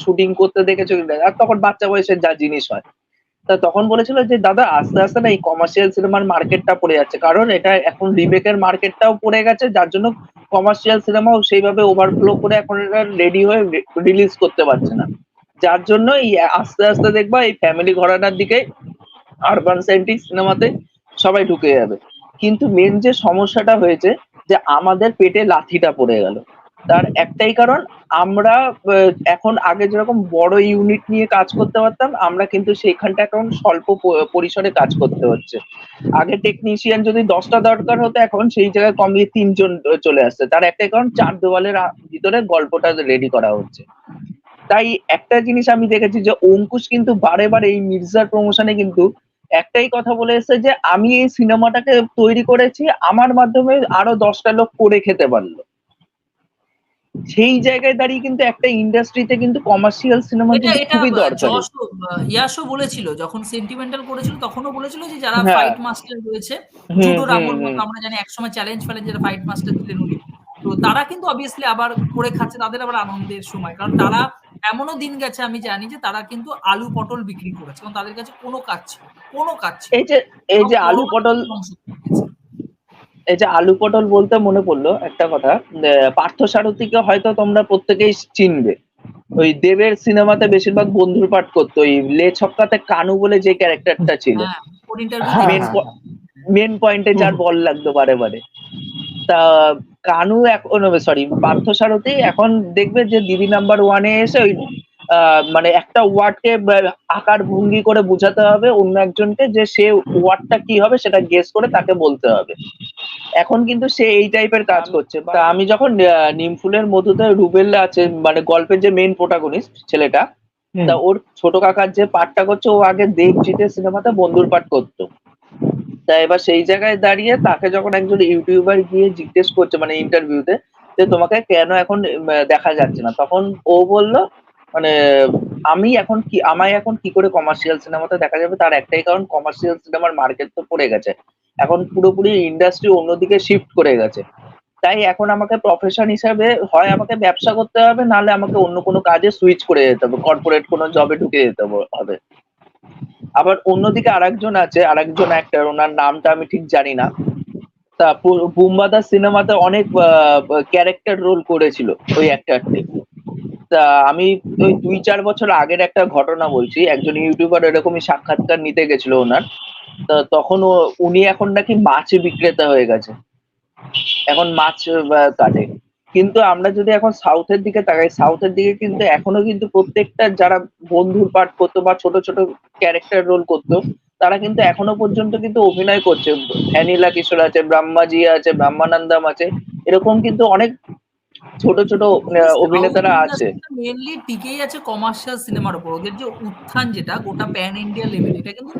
শুটিং করতে দেখেছো কিনা? আর তখন বাচ্চা বয়সের যা জিনিস হয়। তা তখন বলেছিল যে দাদা, আস্তে আস্তে না এই কমার্শিয়াল সিনেমার মার্কেটটা পড়ে যাচ্ছে, কারণ এটা এখন রিমেকের মার্কেটটাও পড়ে গেছে, যার জন্য কমার্শিয়াল সিনেমাও সেইভাবে ওভারফ্লো করে এখন এটা রেডি হয়ে রিলিজ করতে পারছে না। যার জন্য এই আস্তে আস্তে দেখবা এই ফ্যামিলি ঘরানার দিকে, আরবান সেন্ট্রিক সিনেমাতে সবাই ঢুকে যাবে। কিন্তু মেন যে সমস্যাটা হয়েছে, যে আমাদের পেটে লাথিটা পড়ে গেল। তার একটাই কারণ, আমরা এখন আগে যেরকম বড় ইউনিট নিয়ে কাজ করতে পারতাম, আমরা কিন্তু সেইখানটা এখন স্বল্প পরিসরে কাজ করতে হচ্ছে। আগে টেকনিশিয়ান যদি 10টা দরকার হতো, এখন সেই জায়গায় কমিয়ে 3জন চলে আসছে। তার একটাই কারণ, 4 দেওয়ালের ভিতরে গল্পটা রেডি করা হচ্ছে। তাই একটা জিনিস আমি দেখেছি যে অঙ্কুশ কিন্তু বারে বারে এই মির্জার প্রমোশনে কিন্তু একটাই কথা বলে এসেছে, যে আমি এই সিনেমাটাকে তৈরি করেছি, আমার মাধ্যমে আরো 10টা লোক করে খেতে পারলো। সেই জায়গায় দাঁড়িয়ে কিন্তু একটা ইন্ডাস্ট্রিতে কিন্তু কমার্শিয়াল সিনেমা এটা কিন্তু এটা খুবই দরকারি। ইয়াশও বলেছিল, যখন সেন্টিমেন্টাল করেছিল তখনও বলেছিল যে যারা হ্যাঁ। ফাইট মাস্টার রয়েছে, হুম জুডো হুম রামোর মতো, হুম আমরা জানি একসময় চ্যালেঞ্জ যারা ফাইট মাস্টার ছিলেন উনি, তো তারা কিন্তু অবভিয়াসলি আবার করে খাচ্ছে, তাদের আবার আনন্দের সময়, কারণ তারা এমনও দিন গেছে আমি জানি যে তারা কিন্তু আলু পটল বিক্রি করেছে, কারণ তাদের কাছে কোনো কাজ ছিল না, কোনো কাজ ছিল এই না। যে এই সব যে আলু করোনা পটল ধ্বংস করে দিয়েছে। এই যে আলু পটল বলতে মনে পড়লো একটা কথা। পার্থ সারথীকে হয়তো তোমরা প্রত্যেকেই চিনবে। ওই দেবের সিনেমাতে বেশিরভাগ বন্ধুর পাঠ করতো, ওই লে ছক্কাতে কানু বলে যে ক্যারেক্টারটা ছিল, হ্যাঁ, ওর ইন্টারভিউ হ্যাঁ মেন দেখেছি। হ্যাঁ মেন পয়েন্টে যার বল লাগতো বারে বারে। তা কানু এখন, সরি, পার্থ সারথী এখন দেখবে যে দিদি নাম্বার 1-এ এসে ওই মানে একটা ওয়ার্ডকে আকার ভঙ্গি করে বোঝাতে হবে অন্য একজনকে, যে সে ওয়ার্ডটা কি হবে সেটা গেস করে তাকে বলতে হবে। এখন কিন্তু সে এই টাইপের কাজ করছে। তা আমি যখন নিমফুলের মধুতে রুবেল আছে, মানে গল্পের যে মেইন প্রোটাগনিস্ট ছেলেটা, তা ওর ছোট কাকার যে পাঠটা করছে, ও আগে দেবজিতের সিনেমাতে বন্ধুর পাঠ করতো। তা এবার সেই জায়গায় দাঁড়িয়ে তাকে যখন একজন ইউটিউবার গিয়ে জিজ্ঞেস করছে মানে ইন্টারভিউতে, যে তোমাকে কেন এখন দেখা যাচ্ছে না, তখন ও বলল মানে আমায় এখন কি করে কমার্শিয়াল সিনেমাতে দেখা যাবে, তার একটাই কারণ, কমার্শিয়াল সিনেমার মার্কেট তো পড়ে গেছে, এখন পুরোপুরি ইন্ডাস্ট্রি অন্যদিকে শিফট করে গেছে। তাই এখন আমাকে প্রফেশন হিসাবে হয় আমাকে ব্যবসা করতে হবে, নাহলে আমাকে অন্য কোনো কাজে সুইচ করে যেতে হবে, কর্পোরেট কোনো জবে ঢুকে যেতে হবে। আবার অন্যদিকে আরেকজন অ্যাক্টর, ওনার নামটা আমি ঠিক জানি না। তা বুম্বাদা সিনেমাতে অনেক ক্যারেক্টার রোল করেছিল ওই অ্যাক্টরটি। তা আমি ওই 2-4 বছর আগের একটা ঘটনা বলছি। একজন ইউটিউবার এরকমই সাক্ষাৎকার নিতে গেছিল ওনার। তা তখন উনি এখন নাকি মাছ বিক্রেতা হয়ে গেছে, এখন মাছ কাটে। কিন্তু আমরা যদি এখন সাউথের দিকে তাকাই, সাউথের দিকে কিন্তু এখনো কিন্তু প্রত্যেকটা যারা বন্ধুর পাঠ করতো বা ছোট ছোট ক্যারেক্টার রোল করতো, তারা কিন্তু এখনো পর্যন্ত কিন্তু অভিনয় করছে। ভ্যানিলা কিশোর আছে, ব্রহ্মাজি আছে, ব্রহ্মানন্দম আছে, এরকম কিন্তু অনেক ছোট ছোট অভিনেতারা আছে। মেনলি টিকেই আছে কমার্শিয়াল সিনেমার উপর। ওদের যে উত্থান যেটা গোটা প্যান ইন্ডিয়া লেভেল, এটা কিন্তু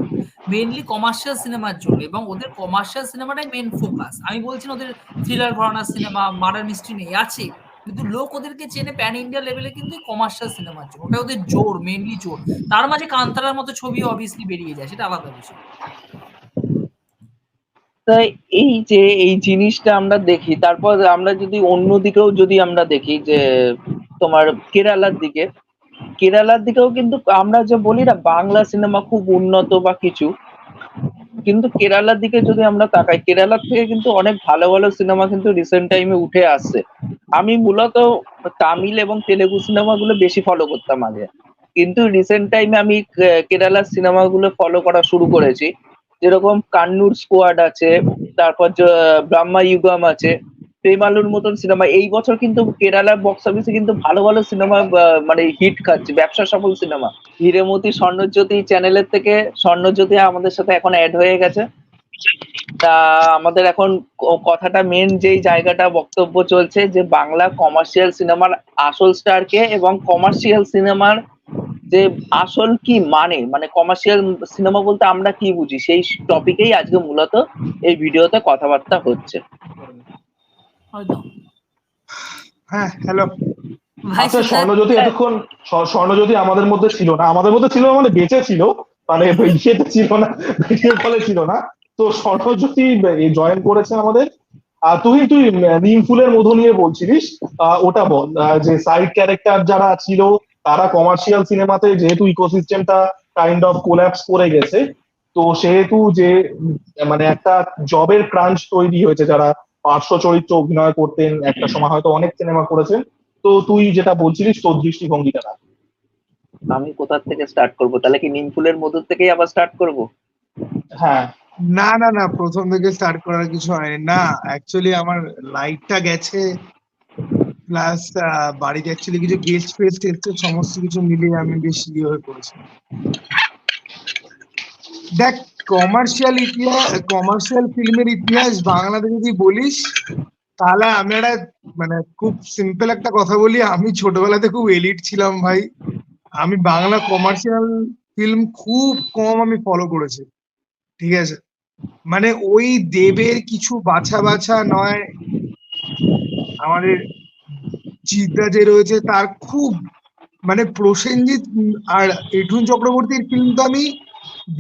মেনলি কমার্শিয়াল সিনেমার জন্য, এবং ওদের কমার্শিয়াল সিনেমাটাই মেন ফোকাস। আমি বলছি না ওদের থ্রিলার ঘরানার সিনেমা, মার্ডার মিস্ট্রি নেই, আছে, কিন্তু লোক ওদেরকে চেনে প্যান ইন্ডিয়া লেভেলে কিন্তু কমার্শিয়াল সিনেমার জন্য। ওটা ওদের জোর, মেনলি জোর। তার মাঝে কান্তারার মতো ছবি অবভিয়াসলি বেরিয়ে যায়, সেটা আলাদা বিষয়। তাই এই যে এই জিনিসটা আমরা দেখি, তারপর আমরা যদি অন্যদিকেও যদি আমরা দেখি যে তোমার কেরালার দিকেও কিন্তু আমরা যে বলি না বাংলা সিনেমা খুব উন্নত বা কিছু, কিন্তু কেরালার দিকে যদি আমরা তাকাই, কেরালার থেকে কিন্তু অনেক ভালো ভালো সিনেমা কিন্তু রিসেন্ট টাইমে উঠে আসছে। আমি মূলত তামিল এবং তেলেগু সিনেমাগুলো বেশি ফলো করতাম আগে, কিন্তু রিসেন্ট টাইমে আমি কেরালার সিনেমাগুলো ফলো করা শুরু করেছি। যেরকম কান্নুর স্কোয়াড আছে, তারপর ব্রহ্মা ইউগাম আছে, প্রেমালুর মতন সিনেমা এই বছর কিন্তু কেরালার বক্স অফিসে কিন্তু ভালো ভালো সিনেমা মানে হিট খাচ্ছে, ব্যবসা সফল সিনেমা। হীরেমতি স্বর্ণজ্যোতি চ্যানেলের থেকে স্বর্ণজ্যোতি আমাদের সাথে এখন অ্যাড হয়ে গেছে। তা আমাদের এখন কথাটা মেন যেই জায়গাটা বক্তব্য চলছে যে বাংলা কমার্শিয়াল সিনেমার আসল স্টার কে, এবং কমার্শিয়াল সিনেমার যে আসল কি মানে কমার্শিয়াল সিনেমা বলতে আমরা কি বুঝি, সেই টপিকেই আজকে মূলত এই ভিডিওতে কথাবার্তা হচ্ছে। হয়তো হ্যাঁ, হ্যালো। ভাই আচ্ছা, শুনতে স্বর্ণজ্যোতি এতক্ষণ স্বর্ণজ্যোতি আমাদের মধ্যে ছিল না, আমাদের মধ্যে ছিল মানে বেঁচে ছিল, মানে ইয়েতে ছিল না, ভিডিও কলে ছিল না। তো স্বর্ণজ্যোতি জয়েন করেছেন আমাদের। তুই তুই নিম ফুলের মধু নিয়ে বলছিলিস, ওটা বল। যে সাইড ক্যারেক্টার যারা ছিল তারা কমার্শিয়াল সিনেমাতে যেহেতু ইকোসিস্টেমটা কাইন্ড অফ কোল্যাপস করে গেছে, তো সেহেতু যে মানে একটা জবের ক্রাঞ্চ তৈরি হয়েছে, যারা পার্শ্ব চরিত্র অভিনয় করতেন একটা সময়, হয়তো অনেক সিনেমা করেছেন। তো তুই যেটা বলছিলিস তোর দৃষ্টিভঙ্গিটা না। আমি কোথা থেকে স্টার্ট করব, তাহলে কি নিম ফুলের মধুর থেকেই আবার স্টার্ট করব? হ্যাঁ, না না না, প্রথম থেকে স্টার্ট করার কিছু হয়নি। না, অ্যাকচুয়ালি আমার লাইটটা গেছে, প্লাস বাড়িতে অ্যাকচুয়ালি কিছু গেস্ট ফেস্ট এসছে, সমস্ত কিছু মিলিয়ে আমি বেশ ইয়ে হয়ে পড়েছি। দেখ, কমার্শিয়াল ফিল্মের ইতিহাস বাংলাতে যদি বলিস, তাহলে আমি একটা মানে খুব সিম্পল একটা কথা বলি, আমি ছোটবেলাতে খুব এলিট ছিলাম ভাই। আমি বাংলা কমার্শিয়াল ফিল্ম খুব কম আমি ফলো করেছি, ঠিক আছে? মানে ওই দেবের কিছু বাছা বাছা নয়, আমাদের জিদ্দা যে রয়েছে তার খুব মানে প্রসেনজিৎ আর মিঠুন চক্রবর্তীর ফিল্ম তো আমি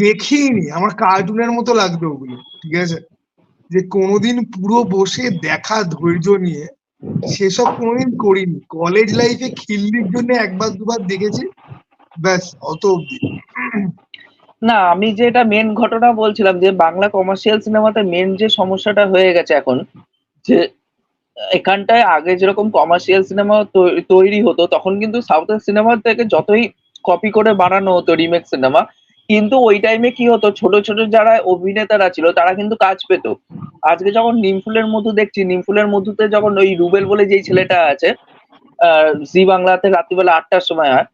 দেখিনি, আমার কার্টুনের মতো লাগতো ওগুলো, ঠিক আছে? যে কোনোদিন পুরো বসে দেখা ধৈর্য নিয়ে সেসব কোনোদিন করিনি। কলেজ লাইফে খিল্লির জন্য একবার দুবার দেখেছি, ব্যাস অত অব্দি। না, আমি যে এটা মেন ঘটনা বলছিলাম যে বাংলা কমার্শিয়াল সিনেমাতে মেন যে সমস্যাটা হয়ে গেছে এখন, যে এখানটায় আগে যেরকম কমার্শিয়াল সিনেমা তৈরি হতো, তখন কিন্তু সাউথের সিনেমা থেকে যতই কপি করে বানানো হতো রিমেক সিনেমা, কিন্তু ওই টাইমে কি হতো, ছোট ছোট যারা অভিনেতারা ছিল তারা কিন্তু কাজ পেত। আজকে যখন নিমফুলের মধু দেখছি, নিমফুলের মধুতে যখন ওই রুবেল বলে যেই ছেলেটা আছে, জি বাংলাতে রাত্রিবেলা 8টার সময় হয়,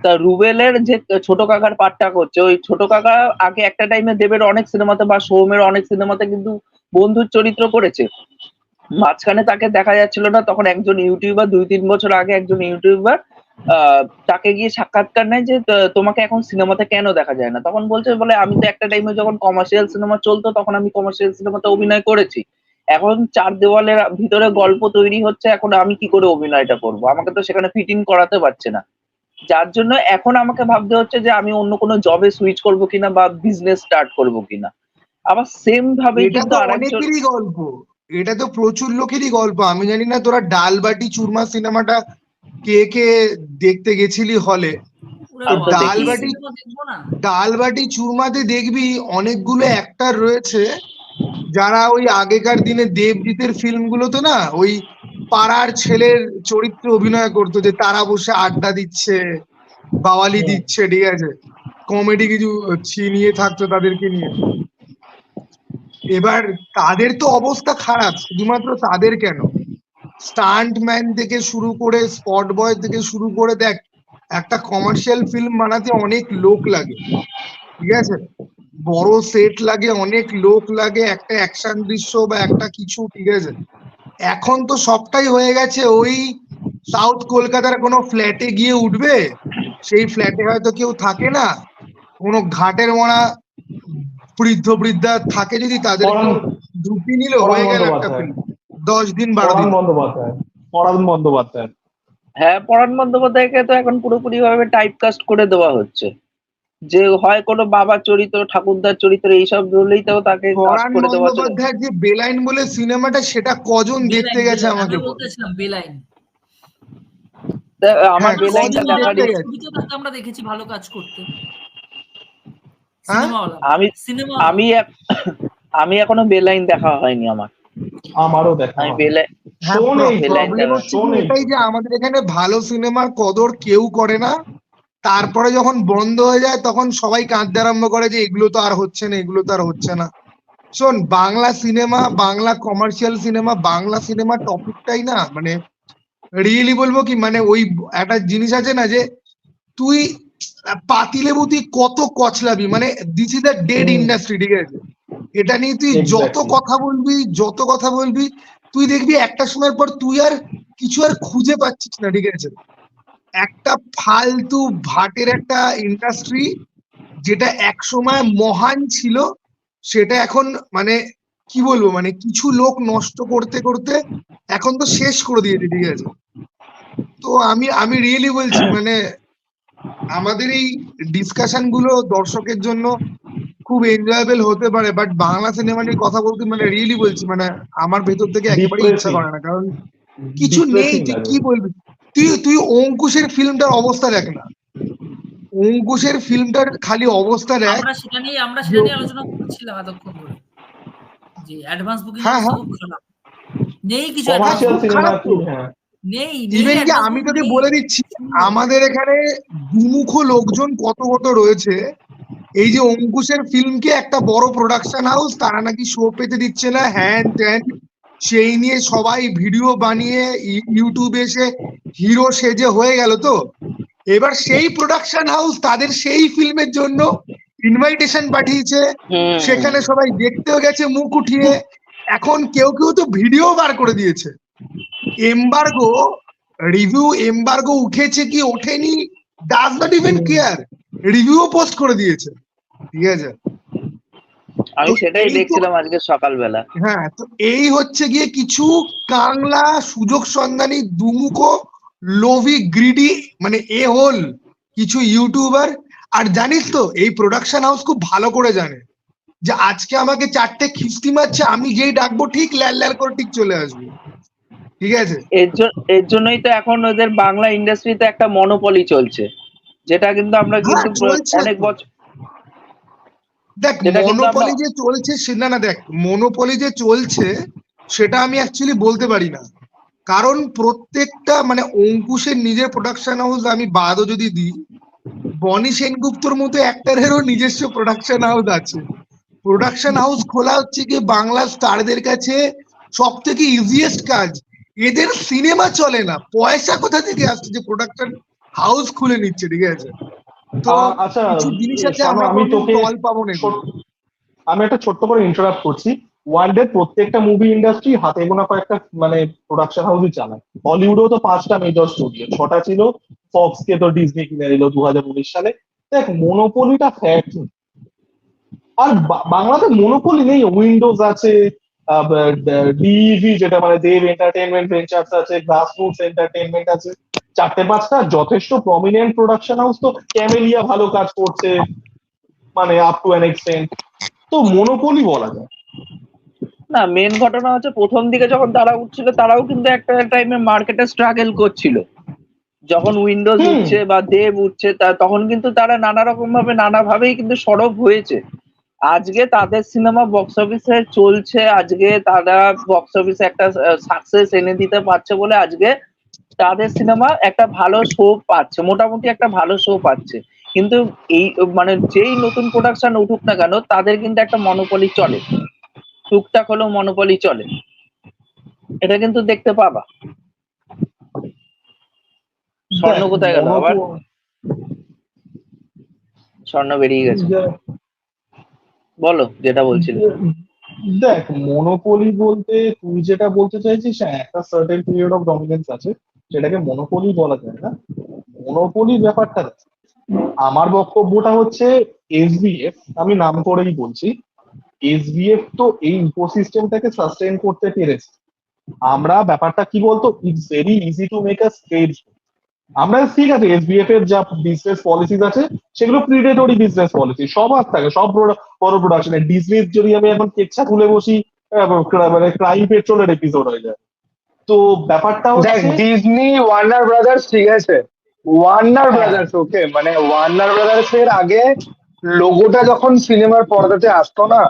তা রুবেলের যে ছোট কাকার পাঠটা করছে, ওই ছোট কাকা আগে একটা টাইমে দেবের অনেক সিনেমাতে বা সৌমের অনেক সিনেমাতে কিন্তু বন্ধুর চরিত্র করেছে। মাঝখানে তাকে দেখা যাচ্ছিল না, তখন একজন ইউটিউবার 2-3 বছর আগে একজন ইউটিউবার তাকে গিয়ে সাক্ষাৎকার নেয় যে তোমাকে এখন সিনেমাতে কেন দেখা যায় না, তখন বলছে বলে আমি তো একটা টাইমে যখন কমার্শিয়াল সিনেমা চলতো তখন আমি কমার্শিয়াল সিনেমাতে অভিনয় করেছি, এখন চার দেওয়ালের ভিতরে গল্প তৈরি হচ্ছে, এখন আমি কি করে অভিনয়টা করব, আমাকে তো সেখানে ফিট ইন করাতে পারছে না। যার জন্য এখন আমাকে ভাবতে হচ্ছে যে আমি অন্য কোনো জবে সুইচ করব কিনা বা বিজনেস স্টার্ট করব কিনা। আবার সেম ভাবে এটা কিন্তু তো আরেকজন, অনেকেরই গল্প, এটা তো প্রচুর লোকেরই গল্প। আমি জানি না তোরা ডালবাটি চুরমা সিনেমাটা কে কে দেখতে গেছিলি হলে। আমি তো দেখি। দেখবো না। ডালবাটি চুরমাতে দেখবি অনেকগুলো অ্যাক্টর রয়েছে যারা ওই আগেকার দিনে দেবজিতের ফিল্মগুলোতে না ওই পাড়ার ছেলের চরিত্রে অভিনয় করতো, যে তারা বসে আড্ডা দিচ্ছে, বাওয়ালি দিচ্ছে, ঠিক আছে, কমেডি কিছু ছিনিয়ে থাকতো তাদেরকে নিয়ে। এবার তাদের তো অবস্থা খারাপ, শুধুমাত্র তাদের কেন, স্টান্টম্যান থেকে শুরু করে স্পট বয় থেকে শুরু করে, দেখ একটা কমার্শিয়াল ফিল্ম বানাতে অনেক লোক লাগে, ঠিক আছে, বড় সেট লাগে, অনেক লোক লাগে, একটা অ্যাকশন দৃশ্য বা একটা কিছু, ঠিক আছে, এখন তো সবটাই হয়ে গেছে ওই সাউথ কলকাতার কোনো ফ্ল্যাটে গিয়ে উঠবে, সেই ফ্ল্যাটে হয়তো কেউ থাকে না, কোনো ঘাটের মোড়া বৃদ্ধ বৃদ্ধা থাকে, যদি তাদেরকে পরাণ ঢুকি নিল, পরাণ হয়ে গেল একটা বন্দ্যোপাধ্যায়, ফিল্ম 10 দিন 12 পরাণ দিন। বন্দ্যোপাধ্যায়, পরাণ বন্দ্যোপাধ্যায়। হ্যাঁ, পরাণ বন্দ্যোপাধ্যায়কে তো এখন পুরোপুরি ভাবে টাইপকাস্ট করে দেওয়া হচ্ছে, যে হয় কোনো বাবার চরিত্র, ঠাকুরদার চরিত্র, এইসব ধরলেই তো তাকে কাস্ট পরাণ করে দেওয়া হচ্ছে। বন্দ্যোপাধ্যায়ের যে বেলাইন বলে সিনেমাটা, সেটা কজন দেখতে বেলাইন গেছে বেলাইন আমাকে আমি বল? বলতেছিলাম বেলাইন। তা আমার হ্যাঁ, বেলাইনটা কজন দেখার দেখতে ইচ্ছে- গেছে? ছবিতেও তাকে আমরা দেখেছি ভালো কাজ করতে, হ্যাঁ, সিনেমাওয়ালা আমি সিনেমা। আমি আমি এখনো বেলাইন দেখা হয়নি আমার। আমারও দেখা আমি হয়। বেলাইন হ্যাঁ, শো নেই তো, বেলাইন প্রবলেম দেখা হচ্ছে শো কি নেই এটাই তো। যে আমাদের এখানে ভালো সিনেমার কদর কেউ করে না, তারপরে যখন বন্ধ হয়ে যায় তখন সবাই কাঁদতে আরম্ভ করে যে এগুলো তো আর হচ্ছে না, এগুলো তো আর হচ্ছে না। শোন, Bangla cinema, Bangla commercial cinema, Bangla cinema টপিকটাই না, মানে রিয়েলি বলবো কি, মানে ওই একটা জিনিস আছে না যে তুই পাতিলেবু তুই কত কচলাবি, মানে this is the dead hmm, industry, ঠিক আছে? এটা নিয়ে তুই যত এক্স্যাক্টলি। কথা বলবি, যত কথা বলবি, তুই দেখবি একটা সময়ের পর তুই আর কিছু আর খুঁজে পাচ্ছিস না, ঠিক আছে? একটা ফালতু ভাটের একটা ইন্ডাস্ট্রি, যেটা এক সময় মহান ছিল, সেটা এখন মানে কি বলবো, মানে কিছু লোক নষ্ট করতে করতে এখন তো শেষ করে দিয়েছে, ঠিক আছে? তো আমি আমি রিয়েলি বলছি, মানে আমাদের এই ডিসকাশন গুলো দর্শকের জন্য খুব এনজয়েবল হতে পারে, বাট বাংলা সিনেমা নিয়ে কথা বলতে মানে রিয়েলি বলছি, মানে আমার ভেতর থেকে একেবারেই ইচ্ছা ডিপ্রেসিং, করে না, কারণ কিছু নেই। ডিপ্রেসিং তুই লাগে। কি বলবি? তুই তুই অঙ্কুশের ফিল্মটার অবস্থা দেখ না, অঙ্কুশের ফিল্মটার খালি অবস্থা দেখ। আমরা যে সেটা নিয়ে আলোচনা করছিলাম এতক্ষণ ধরে, যে অ্যাডভান্স বুকিং হ্যাঁ, অবস্থা হ্যাঁ, খুব খারাপ, নেই কিছু হ্যাঁ, অ্যাডভান্স কমার্শিয়াল খুব বুকিং, সিনেমা খারাপ কি, তো। হ্যাঁ। নেই ইভেন কি অ্যাডভান্স আমি বুকিং তোকে নেই, বলে দিচ্ছি, শূন্য। আমাদের এখানে দুমুখ লোকজন কত কত রয়েছে। এই যে অঙ্কুশের ফিল্মকে একটা বড় প্রোডাকশন হাউস, তারা নাকি শো পেতে দিচ্ছে না, হ্যান ত্যান, সেই নিয়ে সবাই ভিডিও বানিয়ে ইউটিউবে এসে হিরো সেজে হয়ে গেল। তো এবার সেই প্রোডাকশন হাউস তাদের সেই ফিল্মের জন্য ইনভাইটেশন পাঠিয়েছে, সেখানে সবাই দেখতেও গেছে মুখ উঠিয়ে। এখন কেউ কেউ তো ভিডিও বার করে দিয়েছে। এমবার্গো, রিভিউ এমবার্গো উঠেছে কি ওঠেনি, does not even care, review post করে দিয়েছে, ঠিক আছে? আমি তো সেটাই এই তো, দেখছিলাম আজকে সকালবেলা। হ্যাঁ, তো এই হচ্ছে গিয়ে কিছু কাংলা সুযোগ সন্ধানী দুমুখ লোভী গ্রিডি, মানে এ হোল কিছু ইউটিউবার। আর জানিস তো, এই প্রোডাকশন হাউস খুব ভালো করে জানে যে আজকে আমাকে 4টে খিস্তি মারছে, আমি যেই ডাকবো ঠিক ল্যাল ল্যাল করে ঠিক চলে আসবো, ঠিক আছে? এর জন্যই তো এখন ওদের বাংলা ইন্ডাস্ট্রিতে একটা মনোপলি চলছে, যেটা কিন্তু আমরা হ্যাঁ, কিন্তু চলছে অনেক তো। বছর, দেখ, যেটা কিন্তু আমরা মনোপলি যে চলছে না না, দেখ, মনোপলি যে চলছে সেটা আমি অ্যাকচুয়ালি বলতে পারি না, কারণ প্রত্যেকটা মানে অঙ্কুশের নিজের প্রোডাকশন হাউস আমি বাদও যদি দিই, বনি সেনগুপ্তর মতো অ্যাক্টরেরও নিজস্ব প্রোডাকশন হাউস আছে। প্রোডাকশন হাউস খোলা হচ্ছে কি বাংলা স্টারদের কাছে সব থেকে ইজিয়েস্ট কাজ। এদের সিনেমা চলে না, পয়সা কোথা থেকে আসছে যে প্রোডাকশন হাউস খুলে নিচ্ছে, ঠিক আছে? তো আচ্ছা, কিছু জিনিস আছে শোনো, আমরা আমি কোনোদিন তোকে তল পাবো না এগুলো। আমি একটা ছোট্ট করে ইন্টারাপ্ট করছি। ওয়ার্ল্ডের প্রত্যেকটা মুভি ইন্ডাস্ট্রি হাতে গোনা কয়েকটা মানে প্রোডাকশন হাউসই চালায়। হলিউডেও তো 5টা মেজর স্টুডিও, 6টা ছিল, ফক্স কে তো ডিজনি কিনে নিল 2019 সালে। দেখ, মনোপলিটা ফ্যাক্ট। আর বাংলাতে মনোপলি নেই, উইন্ডোজ আছে, ডিইভি যেটা মানে দেব এন্টারটেনমেন্ট ভেঞ্চার্স আছে, গ্রাসরুটস এন্টারটেনমেন্ট আছে, 4-5টা যথেষ্ট প্রমিনেন্ট প্রোডাকশন হাউস। তো ক্যামেলিয়া ভালো কাজ করছে, মানে আপ টু অ্যান এক্সটেন্ট। তো মনোপলি বলা যায়। না, মেন ঘটনা হচ্ছে প্রথম দিকে যখন তারা উঠছিল, তারাও কিন্তু একটা টাইমে মার্কেটে স্ট্রাগল করছিল। যখন উইন্ডোজ হুম, উঠছে বা দেব উঠছে, তখন কিন্তু তারা নানা রকম ভাবে নানাভাবেই কিন্তু সরব হয়েছে। আজকে তাদের সিনেমা বক্স অফিসে চলছে, আজকে তারা বক্স অফিসে একটা সাকসেস এনে দিতে পারছে বলে আজকে তাদের সিনেমা একটা ভালো শো পাচ্ছে, মোটামুটি একটা ভালো শো পাচ্ছে। কিন্তু এই মানে যেই নতুন প্রোডাকশন উঠুক না কেন, তাদের কিন্তু একটা মনোপলি চলে, টুকটাক হলেও মনোপলি চলে, এটা কিন্তু দেখতে পাবা। স্বর্ণ দেখ, কোথায় গেল আবার? স্বর্ণ বেরিয়ে গেছে। বলো যেটা বলছিলে। দেখ, মনোপলি বলতে তুই যেটা বলতে চাইছিস, হ্যাঁ, একটা সার্টেন পিরিয়ড অফ ডমিনেন্স আছে, সেটাকে মনোপলি বলা যায় না। মনোপলি ব্যাপারটা দেখ, আমার বক্তব্যটা হচ্ছে এসবিএফ, আমি নাম করেই বলছি, এসবিএফ তো এই ইকোসিস্টেমটাকে সাস্টেইন করতে পেরেছে। আমরা ব্যাপারটা কি বলতো, it's very easy to make a stage. আমরা ঠিক আছে, এসবিএফ এর যা বিজনেস পলিসিস আছে সেগুলো প্রিডেটরি বিজনেস পলিসি, সবার থাকে, সব বড় প্রোডাকশনে। ডিজনির যদি আমি এখন কেচ্ছা খুলে বসি, মানে ক্রাইম পেট্রোলের এপিসোড হয়ে যায়। তো ব্যাপারটা দেখ, হচ্ছে, ডিজনি ওয়ার্নার ব্রাদার্স ঠিক আছে, ওয়ার্নার হ্যাঁ, ব্রাদার্স ওকে, মানে ওয়ার্নার ব্রাদার্স এর আগে লোগোটা যখন সিনেমার পর্দাতে আসতো না,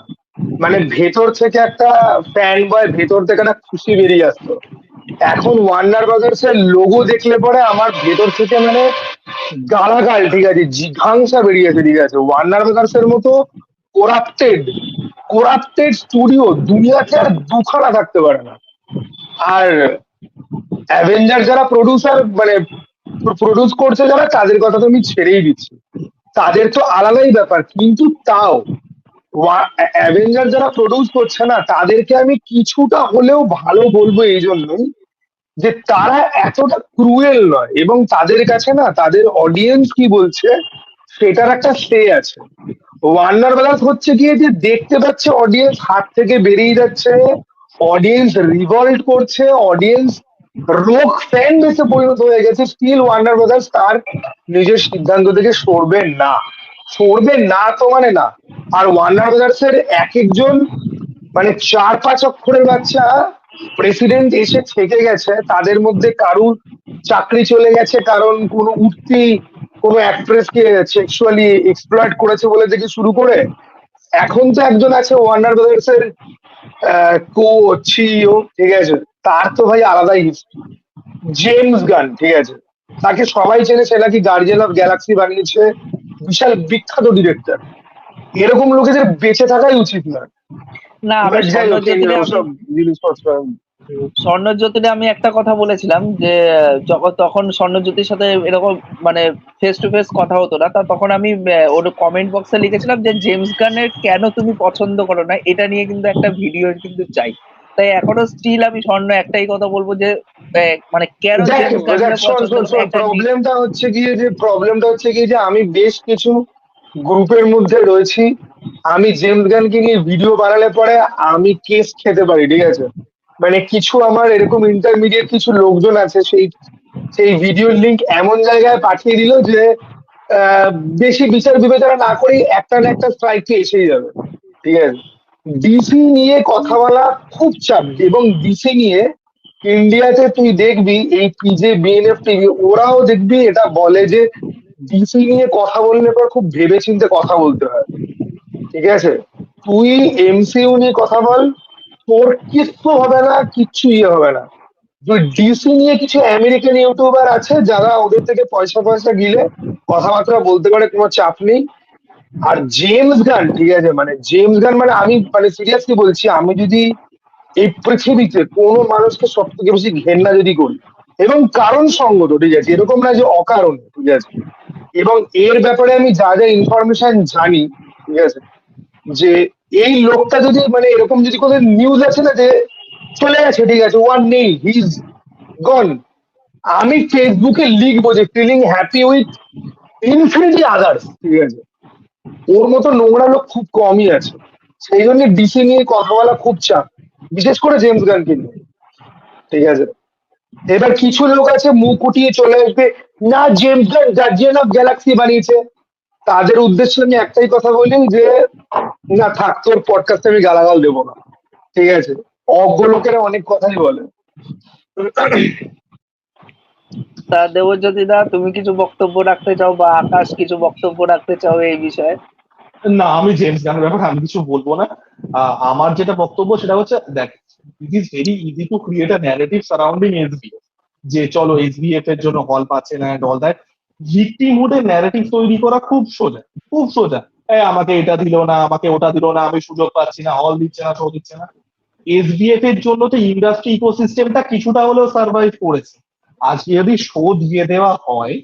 মানে ভেতর থেকে একটা ফ্যান বয়, ভেতর থেকে একটা খুশি বেরিয়ে আসতো। এখন ওয়ার্নার ব্রাদার্স এর লোগো দেখলে পরে আমার ভেতর থেকে মানে গালাগাল, ঠিক আছে, জিঘাংসা বেরিয়েছে, ঠিক আছে। ওয়ার্নার ব্রাদার্স এর মতো কোরাপ্টেড কোরাপ্টেড স্টুডিও দুনিয়াতে আর দুখানা থাকতে পারে না। আর অ্যাভেঞ্জার যারা প্রডিউসার মানে প্রডিউস করছে যারা, তাদের কথা তো আমি ছেড়েই দিচ্ছি, তাদের তো আলাদাই ব্যাপার। কিন্তু তাও অ্যাভেঞ্জার যারা প্রডিউস করছে না, তাদেরকে আমি কিছুটা হলেও ভালো বলবো এই জন্যই যে তারা এতটা ক্রুয়েল নয়, এবং তাদের কাছে না তাদের অডিয়েন্স কি বলছে সেটার একটা স্টে আছে। ওয়ার্নার ব্রাদার্স হচ্ছে গিয়ে যে দেখতে পাচ্ছে অডিয়েন্স হাত থেকে বেরিয়ে যাচ্ছে, অডিয়েন্স রিভল্ট করছে, অডিয়েন্স রোগ ফ্যান বেসে পরিণত হয়ে গেছে, স্টিল ওয়ার্নার ব্রাদার্স তার নিজের সিদ্ধান্ত থেকে সরবে না তো মানে না। আর ওয়ার্নার ব্রাদার্স এর এক একজন মানে 4-5 অক্ষরের বাচ্চা প্রেসিডেন্ট এসে থেকে গেছে, তাদের মধ্যে কারুর চাকরি চলে গেছে কারণ কোনো উঠতি কোনো অ্যাক্ট্রেসকে সেক্সুয়ালি এক্সপ্লয়েট করেছে বলে থেকে শুরু করে, এখন তো একজন আছে ওয়ার্নার ব্রাদার্স এর কো সিইও, ঠিক আছে, তার তো ভাই আলাদাই হিস্ট্রি। জেমস গান, ঠিক আছে, তাকে সবাই চেনে, সে নাকি গার্জিয়ান অফ গ্যালাক্সি বানিয়েছে, বিশাল বিখ্যাত ডিরেক্টর। এরকম লোকেদের বেঁচে থাকাই উচিত না। না, আমি But যাই হোক, ওসব জিনিসপত্র স্বর্ণজ্যোতিরে আমি একটা কথা বলেছিলাম যে যখন তখন স্বর্ণজ্যোতির সাথে এরকম মানে ফেস টু ফেস কথা হতো না, তা তখন আমি ওর কমেন্ট বক্সে লিখেছিলাম যে জেমস গানের কেন তুমি পছন্দ করো না, এটা নিয়ে কিন্তু একটা ভিডিও কিন্তু চাই। তাই এখনো স্টিল আমি স্বর্ণ একটাই কথা বলবো যে মানে কেন জেমস গানকে পছন্দ করো একটা প্রবলেমটা হচ্ছে গিয়ে যে আমি বেশ কিছু গ্রুপের মধ্যে রয়েছি, আমি জেমস গানকে নিয়ে ভিডিও বানালে পরে আমি কেস খেতে পারি, ঠিক আছে। মানে কিছু আমার এরকম ইন্টারমিডিয়েট কিছু লোকজন আছে, সেই ভিডিওর লিঙ্ক এমন জায়গায় পাঠিয়ে দিল যে বেশি বিচার বিবেচনা না করেই একটা না একটা স্ট্রাইক এসেই যাবে, ঠিক আছে। ডিসি নিয়ে কথা বলা খুব চাপ, এবং ডিসি নিয়ে ইন্ডিয়াতে তুই দেখবি এই পিজে বিএনএফ টিভি ওরাও দেখবি এটা বলে যে ডিসি নিয়ে কথা বললে পর খুব ভেবে চিন্তে কথা বলতে হয়, ঠিক আছে। তুই এমসিইউ নিয়ে কথা বল, তোর কিচ্ছু হবে না, কিচ্ছু হবে না। ডিসি নিয়ে কিছু আমেরিকান ইউটিউবার আছে যারা ওদের থেকে পয়সা গিলে কথাবার্তা বলতে পারে, কোনো চাপ নেই। আর জেমস গান, ঠিক আছে, মানে জেমস গান মানে আমি মানে সিরিয়াসলি বলছি, আমি যদি এই পৃথিবীতে কোনো মানুষকে সব থেকে বেশি ঘেন্না যদি করি, এবং কারণ সঙ্গত, ঠিক আছে, এরকম না যে অকারণে, ঠিক আছে, এবং এর ব্যাপারে আমি যা যা ইনফরমেশন জানি, ঠিক আছে, যে এই লোকটা যদি মানে এরকম যদি কোনো নিউজ আছে না যে চলে গেছে, ঠিক আছে, ওয়ান নেই, হি ইজ গন, আমি ফেসবুকে লিখবো যে feeling happy with infinity others, ঠিক আছে। ওর মতো নোংরা লোক খুব কমই আছে, সেই জন্য ডিসি নিয়ে কথা বলা খুব চাপ, বিশেষ করে জেমস গানকে নিয়ে, ঠিক আছে। এবার কিছু লোক আছে মুখ উঠিয়ে চলে আসবে, না James Gunn guardian of Galaxy বানিয়েছে, তাদের উদ্দেশ্যে আমি একটাই কথা বলি যে না থাক, তোর পডকাস্টে আমি গালাগাল দেবো না, ঠিক আছে। অজ্ঞ লোকেরা অনেক কথাই বলে। তা দেবজ্যোতি দা, তুমি কিছু বক্তব্য রাখতে চাও বা আকাশ কিছু বক্তব্য রাখতে চাও এই বিষয়ে? না, আমি জেমস গানের ব্যাপারে আমি কিছু বলবো না। আমার যেটা বক্তব্য সেটা হচ্ছে, দেখ, it is very easy to create a narrative surrounding SBF, যে চলো এসবিএফ এর জন্য হল পাচ্ছে না এন্ড অল দ্যাট। ভিক্টিমহুডের ন্যারেটিভ তৈরি করা খুব সোজা, খুব সোজা। আমাকে এটা দিল না, আমাকে ওটা দিল না, আমি সুযোগ পাচ্ছি না, হল দিচ্ছে না, শো দিচ্ছে না। এসবিএফ এর জন্য তো ইন্ডাস্ট্রি ইকোসিস্টেমটা কিছুটা হলেও সার্ভাইভ করেছে। আজকে যদি শো দিয়ে দেওয়া হয়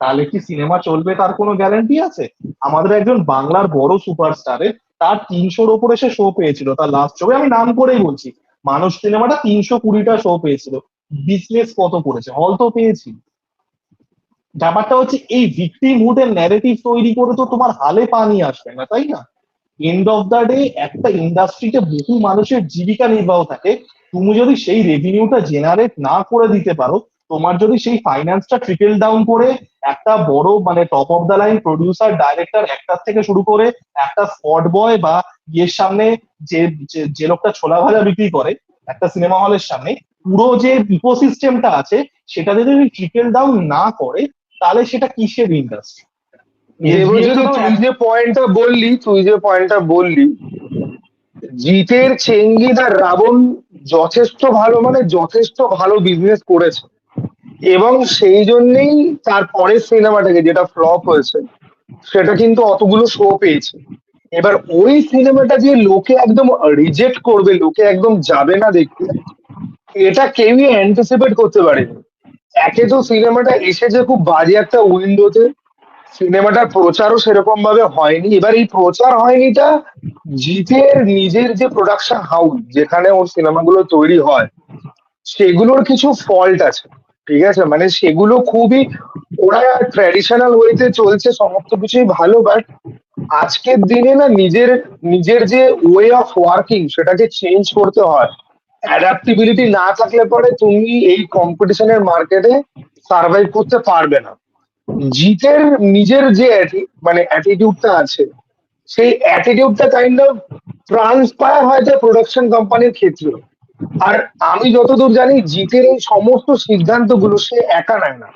তাহলে কি সিনেমা চলবে তার কোনো গ্যারান্টি আছে? আমাদের একজন বাংলার বড় সুপারস্টারের তার 300-র ওপরে সে শো পেয়েছিল তার লাস্ট ছবি, আমি নাম করেই বলছি, মানুষ সিনেমাটা 320টা শো পেয়েছিল। বিজনেস কত করেছে? হল তো পেয়েছি। ব্যাপারটা হচ্ছে এই ভিকটিমহুড এর ন্যারেটিভ তৈরি করে তো তোমার হালে পানি আসবে না, তাই না? এন্ড অফ দ্য ডে একটা ইন্ডাস্ট্রিতে বহু মানুষের জীবিকা নির্বাহ থাকে, তুমি যদি সেই রেভিনিউটা জেনারেট না করে দিতে পারো, তোমার যদি সেই ফাইন্যান্সটা ট্রিকল ডাউন করে একটা বড় মানে top of the line producer director একটার থেকে শুরু করে একটা স্পট বয় বা ইয়ের সামনে যে যে লোকটা ছোলা ভাজা বিক্রি করে একটা সিনেমা হলের সামনে, পুরো যে ইকোসিস্টেমটা আছে সেটা যদি ট্রিকল ডাউন না করে, তাহলে সেটা কিসের ইন্ডাস্ট্রি? তুই যে পয়েন্টটা বললি জিতের চেঙ্গিজ আর রাবণ যথেষ্ট ভালো, মানে যথেষ্ট ভালো বিজনেস করেছে, এবং সেই জন্যই তার পরের সিনেমাটাকে যেটা ফ্লপ হয়েছে সেটা কিন্তু অতগুলো শো পেয়েছে। এবার ওই সিনেমাটা যে লোকে একদম রিজেক্ট করবে, লোকে একদম যাবে না দেখতে, এটা কেউই অ্যান্টিসিপেট করতে পারেনি। একে তো সিনেমাটা এসেছে খুব বাজে একটা উইন্ডোতে, সিনেমাটার প্রচারও সেরকম ভাবে হয়নি। এবার এই প্রচার হয়নিটা জিতের নিজের যে প্রোডাকশন হাউস যেখানে ওর সিনেমাগুলো তৈরি হয় সেগুলোর কিছু ফল্ট আছে, ঠিক আছে, মানে সেগুলো খুবই, ওরা ট্র্যাডিশনাল ওয়েতে চলছে, সমস্ত কিছুই ভালো, বাট আজকের দিনে না নিজের নিজের যে ওয়ে অফ ওয়ার্কিং সেটাকে চেঞ্জ করতে হয়। অ্যাডাপ্টিবিলিটি না থাকলে পরে তুমি এই কম্পিটিশনের মার্কেটে সার্ভাইভ করতে পারবে না। জিতের নিজের যে মানে অ্যাটিটিউডটা আছে, সেই অ্যাটিটিউডটা কাইন্ড অফ ট্রান্সপায়ার হয় যে প্রোডাকশন কোম্পানির ক্ষেত্রে। আর আমি যতদূর জানি জিতের এই সমস্ত সিদ্ধান্তগুলো সে একা নেয় না,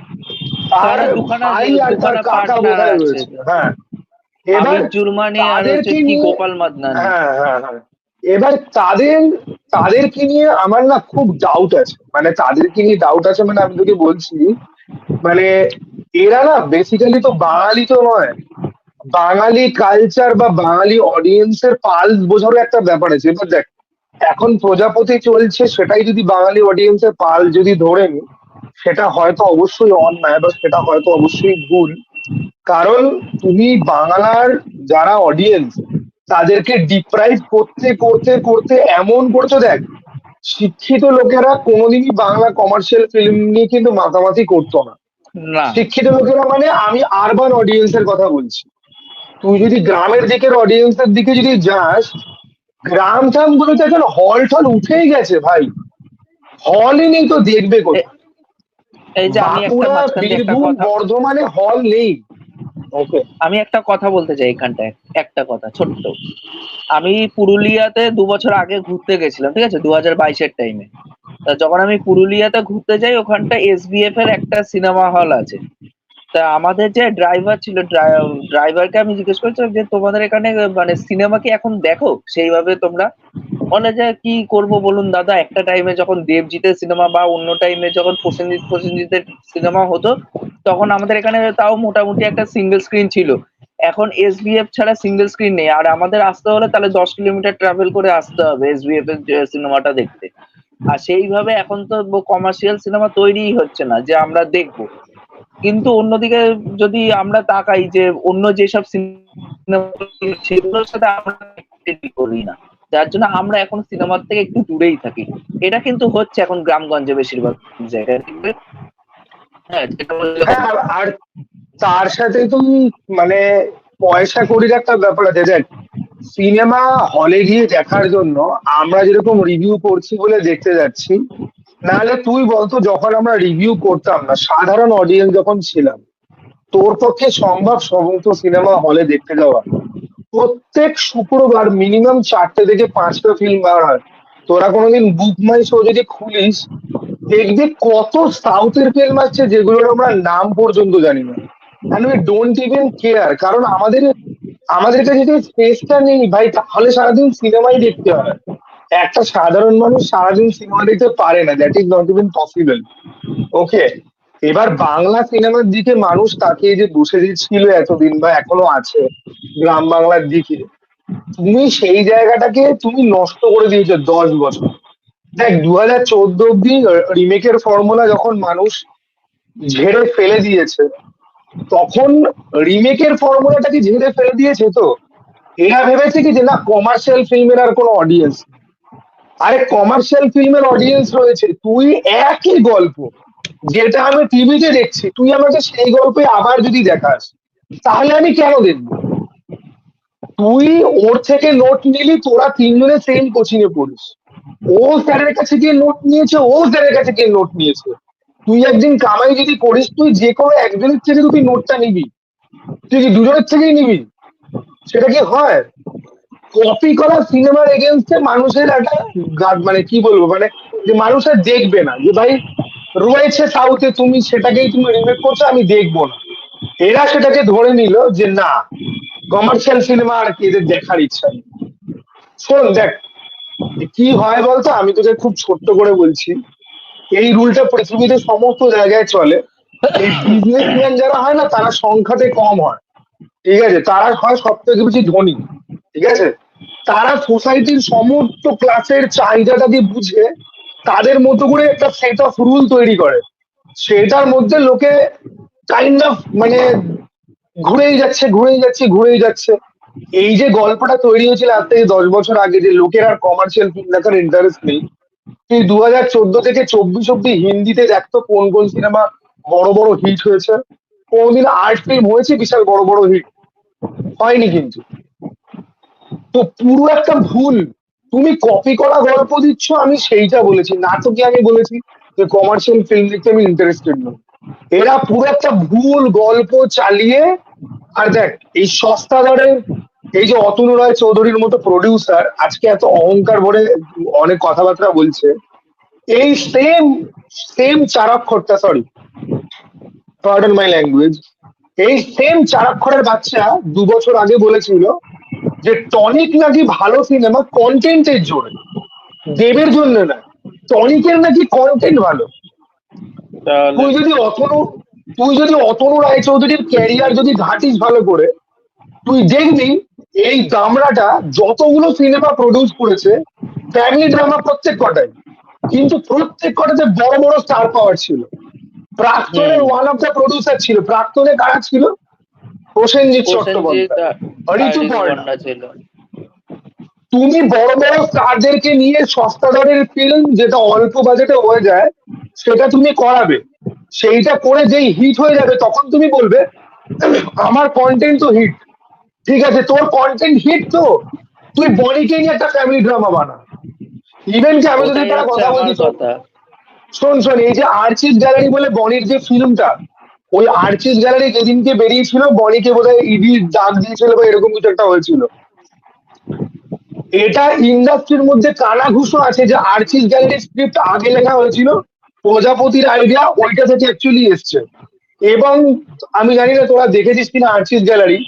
তার ভাই আর তার কাকা বোধহয় রয়েছে। হ্যাঁ, এবার জুলমানি আর হচ্ছে কি গোপাল মাদনানি। হ্যাঁ, এবার তাদেরকে নিয়ে আমার না খুব ডাউট আছে, মানে তাদেরকে নিয়ে ডাউট আছে, মানে আমি তোকে বলছি, মানে এরা না বেসিক্যালি তো বাঙালি তো নয়, বাঙালি কালচার বা বাঙালি অডিয়েন্সের পালস বোঝারও একটা ব্যাপার আছে। এবার দেখ, এখন প্রজাপতি চলছে, সেটাই যদি বাঙালি অডিয়েন্সের পাল যদি ধরে নি, সেটা হয়তো অবশ্যই অন্যায় বা সেটা হয়তো অবশ্যই ভুল। কারণ তুমি বাংলার যারা অডিয়েন্স তাদেরকে ডিপ্রাইভ করতে করতে করতে এমন করছো, দেখ শিক্ষিত লোকেরা কোনোদিনই বাংলা কমার্শিয়াল ফিল্ম নিয়ে কিন্তু মাতামাতি করতো না। শিক্ষিত লোকেরা মানে আমি আরবান অডিয়েন্সের কথা বলছি। তুই যদি গ্রামের দিকের অডিয়েন্সের দিকে যদি যাস, গ্রাম টাম গুলোতে এখন হল টল উঠেই গেছে ভাই, হলই নেই তো দেখবে কোথায়। বাঁকুড়া, বীরভূম, বর্ধমানে হল নেই। ওকে, আমি একটা কথা বলতে চাই এখানটায়, একটা কথা ছোট্ট। আমি পুরুলিয়াতে 2 বছর আগে ঘুরতে গেছিলাম, ঠিক আছে, 2022-এর টাইমে। যখন আমি পুরুলিয়াতে ঘুরতে যাই, ওখানটা SBF এর একটা সিনেমা হল আছে। তা আমাদের যে ড্রাইভার ছিল, ড্রাইভারকে আমি জিজ্ঞেস করছিলাম যে তোমাদের এখানে মানে সিনেমা কি এখন দেখো সেইভাবে তোমরা? বলে যে কি করব বলুন দাদা, একটা টাইমে যখন দেবজিতের সিনেমা বা অন্য টাইমে যখন প্রসেনজিতের সিনেমা হতো, তখন আমাদের এখানে তাও মোটামুটি একটা সিঙ্গেল স্ক্রিন ছিল। এখন SBF ছাড়া সিঙ্গেল স্ক্রিন নেই, আর আমাদের আসতে হলে তাহলে 10 কিলোমিটার ট্রাভেল করে আসতে হবে SBF এর সিনেমাটা দেখতে। আর সেইভাবে এখন তো কমার্শিয়াল সিনেমা তৈরিই হচ্ছে না যে আমরা দেখবো। কিন্তু অন্যদিকে যদি আমরা তাকাই যে অন্য যেসব সিনেমা সেগুলোর সাথে আমরা করি না, যার জন্য আমরা এখন সিনেমার থেকে একটু দূরেই থাকি। এটা কিন্তু হচ্ছে এখন গ্রামগঞ্জে বেশিরভাগ জায়গায়। হ্যাঁ, আর তার সাথে তুমি মানে পয়সা কড়ির একটা ব্যাপার আছে। দেখ, সিনেমা হলে গিয়ে দেখার জন্য আমরা যেরকম রিভিউ করছি বলে দেখতে যাচ্ছি, নাহলে তুই বলতো যখন আমরা রিভিউ করতাম না, সাধারণ অডিয়েন্স যখন ছিলাম, তোর পক্ষে সম্ভব সমস্ত সিনেমা হলে দেখতে যাওয়া? প্রত্যেক শুক্রবার মিনিমাম 4টে থেকে 5টা ফিল্ম বার হয়। তোরা কোনোদিন বুক মাই শো যদি খুলিস, দেখবি কত সাউথের ফিল্ম আছে যেগুলোর আমরা নাম পর্যন্ত জানি না। and we don't even care, কারণ আমাদের কাছে যে স্পেসটা নেই ভাই, তাহলে সারাদিন সিনেমাই দেখতে হয়। একটা সাধারণ মানুষ সারাদিন সিনেমা দেখতে পারে না, that is not even possible. Okay, এবার বাংলা সিনেমার দিকে মানুষ তাকিয়ে যে বসে ছিল এতদিন বা এখনো আছে গ্রাম বাংলার দিকে, তুমি সেই জায়গাটাকে তুমি নষ্ট করে দিয়েছো 10 বছর। দেখ, 2014 অব্দি রিমেকের ফর্মুলা যখন মানুষ ঝেড়ে ফেলে দিয়েছে, তখন রিমেকের ফর্মুলাটাকে ঝেড়ে ফেলে দিয়েছে তো। এরা ভেবেছে কি যে না কমার্শিয়াল ফিল্মের আর কোনো অডিয়েন্স, আরে কমার্শিয়াল ফিল্মের অডিয়েন্স রয়েছে। তুই একই গল্প যেটা আমি টিভিতে দেখছি, তুই আমাকে সেই গল্পে আবার যদি দেখাস, তাহলে আমি কেন দেখবো? তুই ওর থেকে নোট নিলি, তোরা তিনজনে সেম কোচিং এ পড়িস, ও স্যারের কাছে গিয়ে নোট নিয়েছে, ও স্যারের কাছে গিয়ে নোট নিয়েছে। তুই একদিন কামাই যদি করিস, তুই যে কোনো একজনের থেকে তুই নোটটা নিবি, তুই কি দুজনের থেকেই নিবি? সেটা কি হয়? কপি করা সিনেমার এগেনস্টে মানুষের একটা মানে কি বলবো, মানে যে মানুষ আর দেখবে না, যে ভাই রয়েছে সাউথে, তুমি সেটাকেই তুমি রিমেক করছো, আমি দেখবো না। এরা সেটাকে ধরে নিল যে না কমার্শিয়াল সিনেমা আর কি এদের দেখার ইচ্ছা নেই। শোন দেখ কি হয় বলতো, আমি তোকে খুব ছোট্ট করে বলছি, এই রুলটা পৃথিবীতে সমস্ত জায়গায় চলে। এই বিজনেসম্যান যারা হয় না, তারা সংখ্যাতে কম হয়, ঠিক আছে, তারা হয় সব থেকে বেশি ধনী, ঠিক আছে। তারা সোসাইটির সমস্ত ক্লাসের চাহিদাটাকে বুঝে তাদের মতো করে একটা সেট অফ রুল তৈরি করে, সেটার মধ্যে লোকে কাইন্ড অফ মানে ঘুরেই যাচ্ছে ঘুরেই যাচ্ছে ঘুরেই যাচ্ছে। এই যে গল্পটা তৈরি হয়েছিল আজ থেকে 10 বছর আগে, যে লোকের আর কমার্শিয়াল ফিল্ম দেখার ইন্টারেস্ট নেই, তুই 2014 থেকে 24 অব্দি হিন্দিতে দেখতো কোন কোন সিনেমা বড় বড় হিট হয়েছে। কোনদিন আর্ট ফিল্ম হয়েছে বিশাল বড় বড় হিট? হয়নি কিন্তু। তো পুরো একটা ভুল, তুমি কপি করা গল্প দিচ্ছ, আমি সেইটা বলেছি, নাটকে আমি বলেছি যে কমার্শিয়াল ফিল্ম দেখতে আমি ইন্টারেস্টেড নই। এরা পুরো একটা ভুল গল্প চালিয়ে, আর দেখ এই সস্তা দরের এই যে অতনু রায় চৌধুরীর মতো প্রডিউসার আজকে এত অহংকার ভরে অনেক কথাবার্তা বলছে, এই সেম সেম চারাক্ষরটা, সরি পার্ডন মাই ল্যাঙ্গুয়েজ, এই সেম চারাক্ষরের বাচ্চা 2 বছর আগে বলেছিল যে টনিক নাকি ভালো সিনেমা কন্টেন্টের জন্য, দেবের জন্য না, টনিকের নাকি কন্টেন্ট ভালো। তুই যদি অতনু রায়চৌধুরীর ক্যারিয়ার যদি ঘাটিস ভালো করে, তুই দেখবি এই দামড়াটা যতগুলো সিনেমা প্রডিউস করেছে ফ্যামিলি ড্রামা প্রত্যেক কটাই, কিন্তু প্রত্যেক কটাতে বড় বড় স্টার পাওয়ার ছিল। প্রাক্তনের ওয়ান অফ দ্য প্রডিউসার ছিল, প্রাক্তনে কারা ছিল? প্রসেনজিৎ চট্টোপাধ্যায়, ঋতুপর্ণা ছিল। তুমি বড় বড় স্টারদেরকে নিয়ে সস্তা দরের ফিল্ম যেটা অল্প বাজেটে হয়ে যায় সেটা তুমি করাবে, সেইটা করে যেই হিট হয়ে যাবে তখন তুমি বলবে আমার কন্টেন্ট তো হিট। ঠিক আছে, তোর কন্টেন্ট হিট, তো তুই বনিকে নিয়ে একটা ফ্যামিলি ড্রামা বানা। ইভেন কি আমি যদি একটা কথা বলছি, শোন শোন, এই যে আর্চিস গ্যালারি বলে বনির যে ফিল্মটা, ওই আর্চিস গ্যালারি যেদিনকে বেরিয়েছিল বনিকে বোধহয় ইডি ডাক দিয়েছিল বা এরকম কিছু একটা হয়েছিল। এটা ইন্ডাস্ট্রির মধ্যে কানাঘুষো আছে যে আর্চিস গ্যালারির স্ক্রিপ্ট আগে লেখা হয়েছিল, প্রজাপতির আইডিয়া ওইটা থেকে অ্যাকচুয়ালি এসছে। এবং আমি জানি না তোরা দেখেছিস কিনা arches gallery,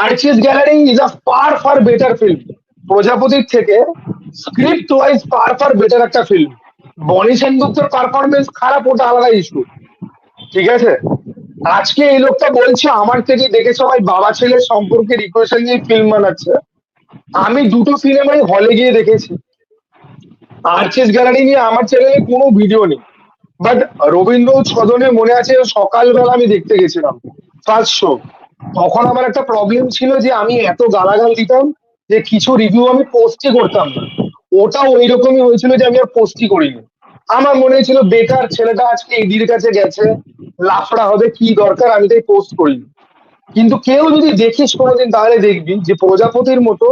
arches gallery is a far better film প্রজাপতির থেকে, স্ক্রিপ্ট ওয়াইজ ফার বেটার একটা ফিল্ম। বনি সেনগুপ্তর পারফরমেন্স খারাপ, ওটা আলাদা ইস্যু, ঠিক আছে। আজকে এই লোকটা বলছে আমার থেকে দেখে সবাই বাবা ছেলের সম্পর্কে রিকোয়েশন নিয়ে ফিল্ম বানাচ্ছে। আমি দুটো সিনেমাই হলে গিয়ে দেখেছি, আর্চিস গ্যালারি নিয়ে আমার চ্যানেলে কোনো ভিডিও নেই, বাট রবীন্দ্র সদনে মনে আছে সকালবেলা আমি দেখতে গেছিলাম ফার্স্ট শো। তখন আমার একটা প্রবলেম ছিল যে আমি এত গালাগাল দিতাম যে কিছু রিভিউ আমি পোস্টই করতাম না। ওটাও ওই রকমই হয়েছিল যে আমি আর পোস্টই করিনি। আমার মনে হয়েছিল বেকার ছেলেটা আজকে ইডির কাছে গেছে, লাফড়া হবে, কি দরকার, আমি তাই পোস্ট করিনি। কিন্তু কেউ যদি দেখিস কোনোদিন তাহলে দেখবি যে প্রজাপতির মতো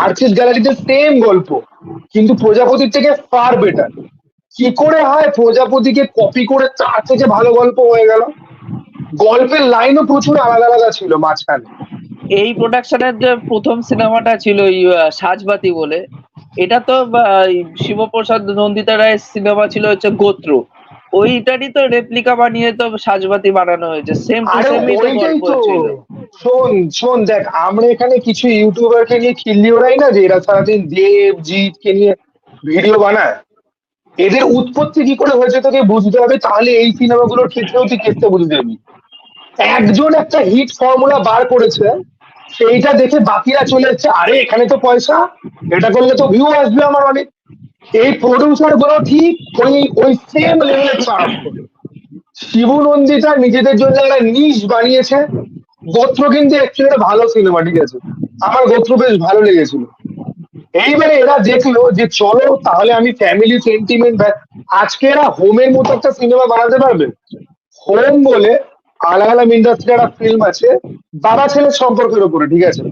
আর্চিস গ্যালারিতে সেম গল্প, কিন্তু প্রজাপতির থেকে ফার বেটার। কি করে হয়? প্রজাপতিকে কপি করে তার থেকে ভালো গল্প হয়ে গেল। গল্পের লাইনও প্রচুর আলাদা আলাদা ছিল মাঝখানে। এই প্রোডাকশনের যে প্রথম সিনেমাটা ছিল সাজবাতি বলে, এটা তো শিবপ্রসাদ নন্দিতা রায়ের সিনেমা ছিল হচ্ছে গোত্র, ওইটারই তো রেপ্লিকা বানিয়ে তো সাজবাতি বানানো হয়েছে, সেম টু সেম গল্প ছিল। শোন শোন দেখ, আমরা এখানে কিছু ইউটিউবারকে নিয়ে খিল্লি ওড়াই না যে এরা সারাদিন দেবজিৎকে নিয়ে ভিডিও বানায়। এদের উৎপত্তি কি করে হয়েছে তোকে বুঝতে হবে, তাহলে এই সিনেমাগুলোর ক্ষেত্রেও তুই কেসটা বুঝতে পারবি। একজন একটা হিট ফর্মুলা বার করেছে, সেইটা দেখে বাকিরা চলে যাচ্ছে, আরে এখানে তো পয়সা, এটা করলে তো ভিউ আসবে আমার অনেক। এই প্রডিউসার গুলো ঠিক ওই সেম লেভেলের চাপ। শিবু নন্দিতা নিজেদের জন্য একটা নিশ বানিয়েছে, গোত্র কিন্তু অ্যাকচুয়ালি একটা ভালো সিনেমা, ঠিক আছে, আমার গোত্র বেশ ভালো লেগেছিল। এইবারে এরা দেখলো যে চলো তাহলে আমি ফ্যামিলি সেন্টিমেন্ট, আজকে এরা হোমের মতো একটা সিনেমা বানাতে পারবে। হোম বলে আলায়ালাম ইন্ডাস্ট্রি একটা ফিল্ম আছে বাবা ছেলের সম্পর্কের উপরে, ঠিক আছে?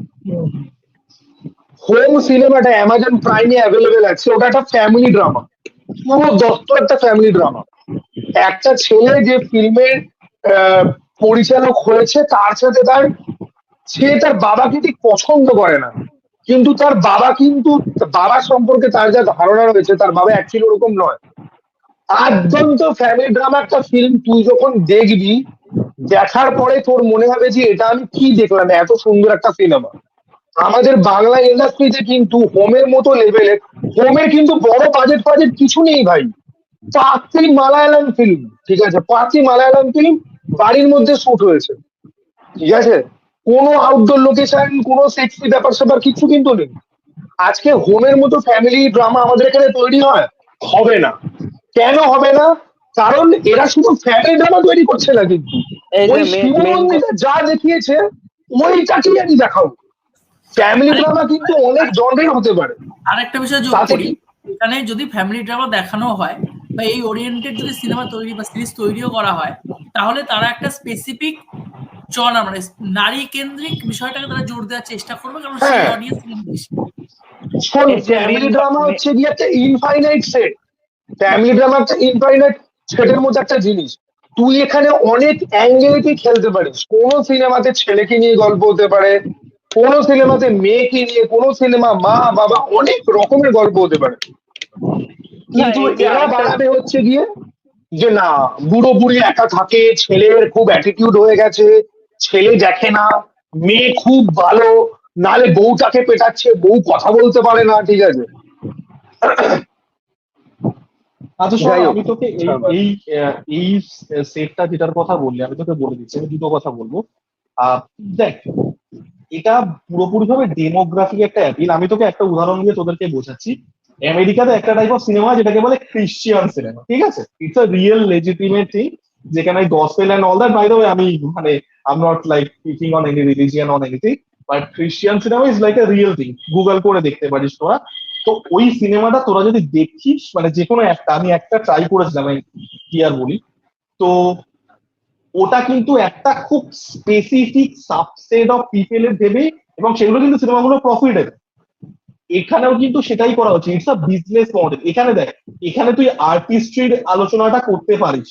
হোম সিনেমাটা অ্যামাজন প্রাইমে অ্যাভেলেবেল আছে, ওটা একটা ফ্যামিলি ড্রামা, পুরো দত্ত একটা ফ্যামিলি ড্রামা। একটা ছেলে যে ফিল্মের পরিচালক হয়েছে তার সাথে সে তার বাবাকে ঠিক পছন্দ করে না, কিন্তু তার বাবা সম্পর্কে তার যা ধারণা রয়েছে তার বাবা অ্যাকচুয়ালি ওরকম নয়। আদ্যন্ত ফ্যামিলি ড্রামা একটা ফিল্ম, তুই যখন দেখবি দেখার পরে তোর মনে হবে যে এটা আমি কি দেখলাম, এত সুন্দর একটা সিনেমা। আমাদের বাংলা ইন্ডাস্ট্রিতে কিন্তু হোমের মতো লেভেলে, হোমের কিন্তু বড় বাজেট ফাজেট কিছু নেই ভাই। পাঁচটি মালায়ালাম ফিল্ম, ঠিক আছে, পাঁচটি মালায়ালাম ফিল্ম বাড়ির মধ্যে শুট হয়েছে, ঠিক আছে? কোনো আউটডোর লোকেশন, কোনো সেক্সি ব্যাপার স্যাপার কিছু কিন্তু নেই। আজকে হোমের মতো ফ্যামিলি ড্রামা আমাদের এখানে তৈরি হবে না। কেন হবে না? কারণ এরা শুধু ফ্যামিলি ড্রামা তৈরি করছে না, কিন্তু এই ওই যে শিবমন্দিরে যা দেখিয়েছে ওইটাকেই আমি দেখাবো। ফ্যামিলি ড্রামা কিন্তু অনেক জনরের হতে পারে। আরেকটা বিষয় যোগ তাতে করি, এখানে যদি ফ্যামিলি ড্রামা দেখানো হয় বা এই ওরিয়েন্টেড যদি সিনেমা তৈরি বা সিরিজ তৈরিও করা হয়, তাহলে তারা একটা স্পেসিফিক জনরা মানে নারী কেন্দ্রিক বিষয়টাকে তারা জোর দেওয়ার চেষ্টা করবে, কারণ সেই হ্যাঁ, অডিয়েন্স বেশি। শোন, ফ্যামিলি ড্রামা হচ্ছে গিয়ে একটা ইনফাইনাইট সেট। ফ্যামিলি ড্রামা একটা ইনফাইনাইট সেটের মধ্যে একটা জিনিস, তুই এখানে অনেক অ্যাঙ্গেলে তুই খেলতে পারিস। কোন সিনেমাতে ছেলেকে নিয়ে গল্প হতে পারে, কোন সিনেমাতে মেয়েকে নিয়ে, কোন সিনেমা মা বাবা, অনেক রকমের গল্প হতে পারে। কিন্তু এই যে এরা আরেকটা বানাবে হচ্ছে গিয়ে যে না, বুড়ো বুড়ি একা থাকে, ছেলের খুব অ্যাটিটিউড হয়ে গেছে, ছেলে দেখে না, মেয়ে খুব ভালো, নালে বউটাকে পেটাচ্ছে, বউ কথা বলতে পারে না, ঠিক আছে? আচ্ছা শোন, যাই হোক, আমি তোকে এই এই এই সেটটা যেটার কথা বললি আমি তোকে বলে দিচ্ছি, আমি দুটো কথা বলবো। দেখ, এটা পুরোপুরি ভাবে ডেমোগ্রাফিক একটা অ্যাপিল। আমি তোকে একটা উদাহরণ দিয়ে তোদেরকে বোঝাচ্ছি। আমেরিকাতে একটা টাইপ অফ সিনেমা যেটাকে বলে ক্রিশ্চিয়ান সিনেমা, ঠিক আছে? It's a real legitimate thing, যেখানে gospel and all that, by the way আমি মানে I am not like speaking on any religion on anything, but Christian cinema is like a real thing, Google করে দেখতে পারিস তোরা। তো ওই সিনেমাটা তোরা যদি দেখিস, মানে যে কোনো একটা, আমি একটা ট্রাই করেছিলাম, আমি কি আর বলি। তো ওটা কিন্তু একটা খুব স্পেসিফিক সাবসেট অফ পিপলের ভেবে, এবং সেগুলো কিন্তু সিনেমাগুলো প্রফিটেবল। এখানেও কিন্তু সেটাই করা হচ্ছে, ইটস আ বিজনেস মডেল। এখানে দেখ, এখানে তুই আর্টিস্ট্রির আলোচনাটা করতে পারিস,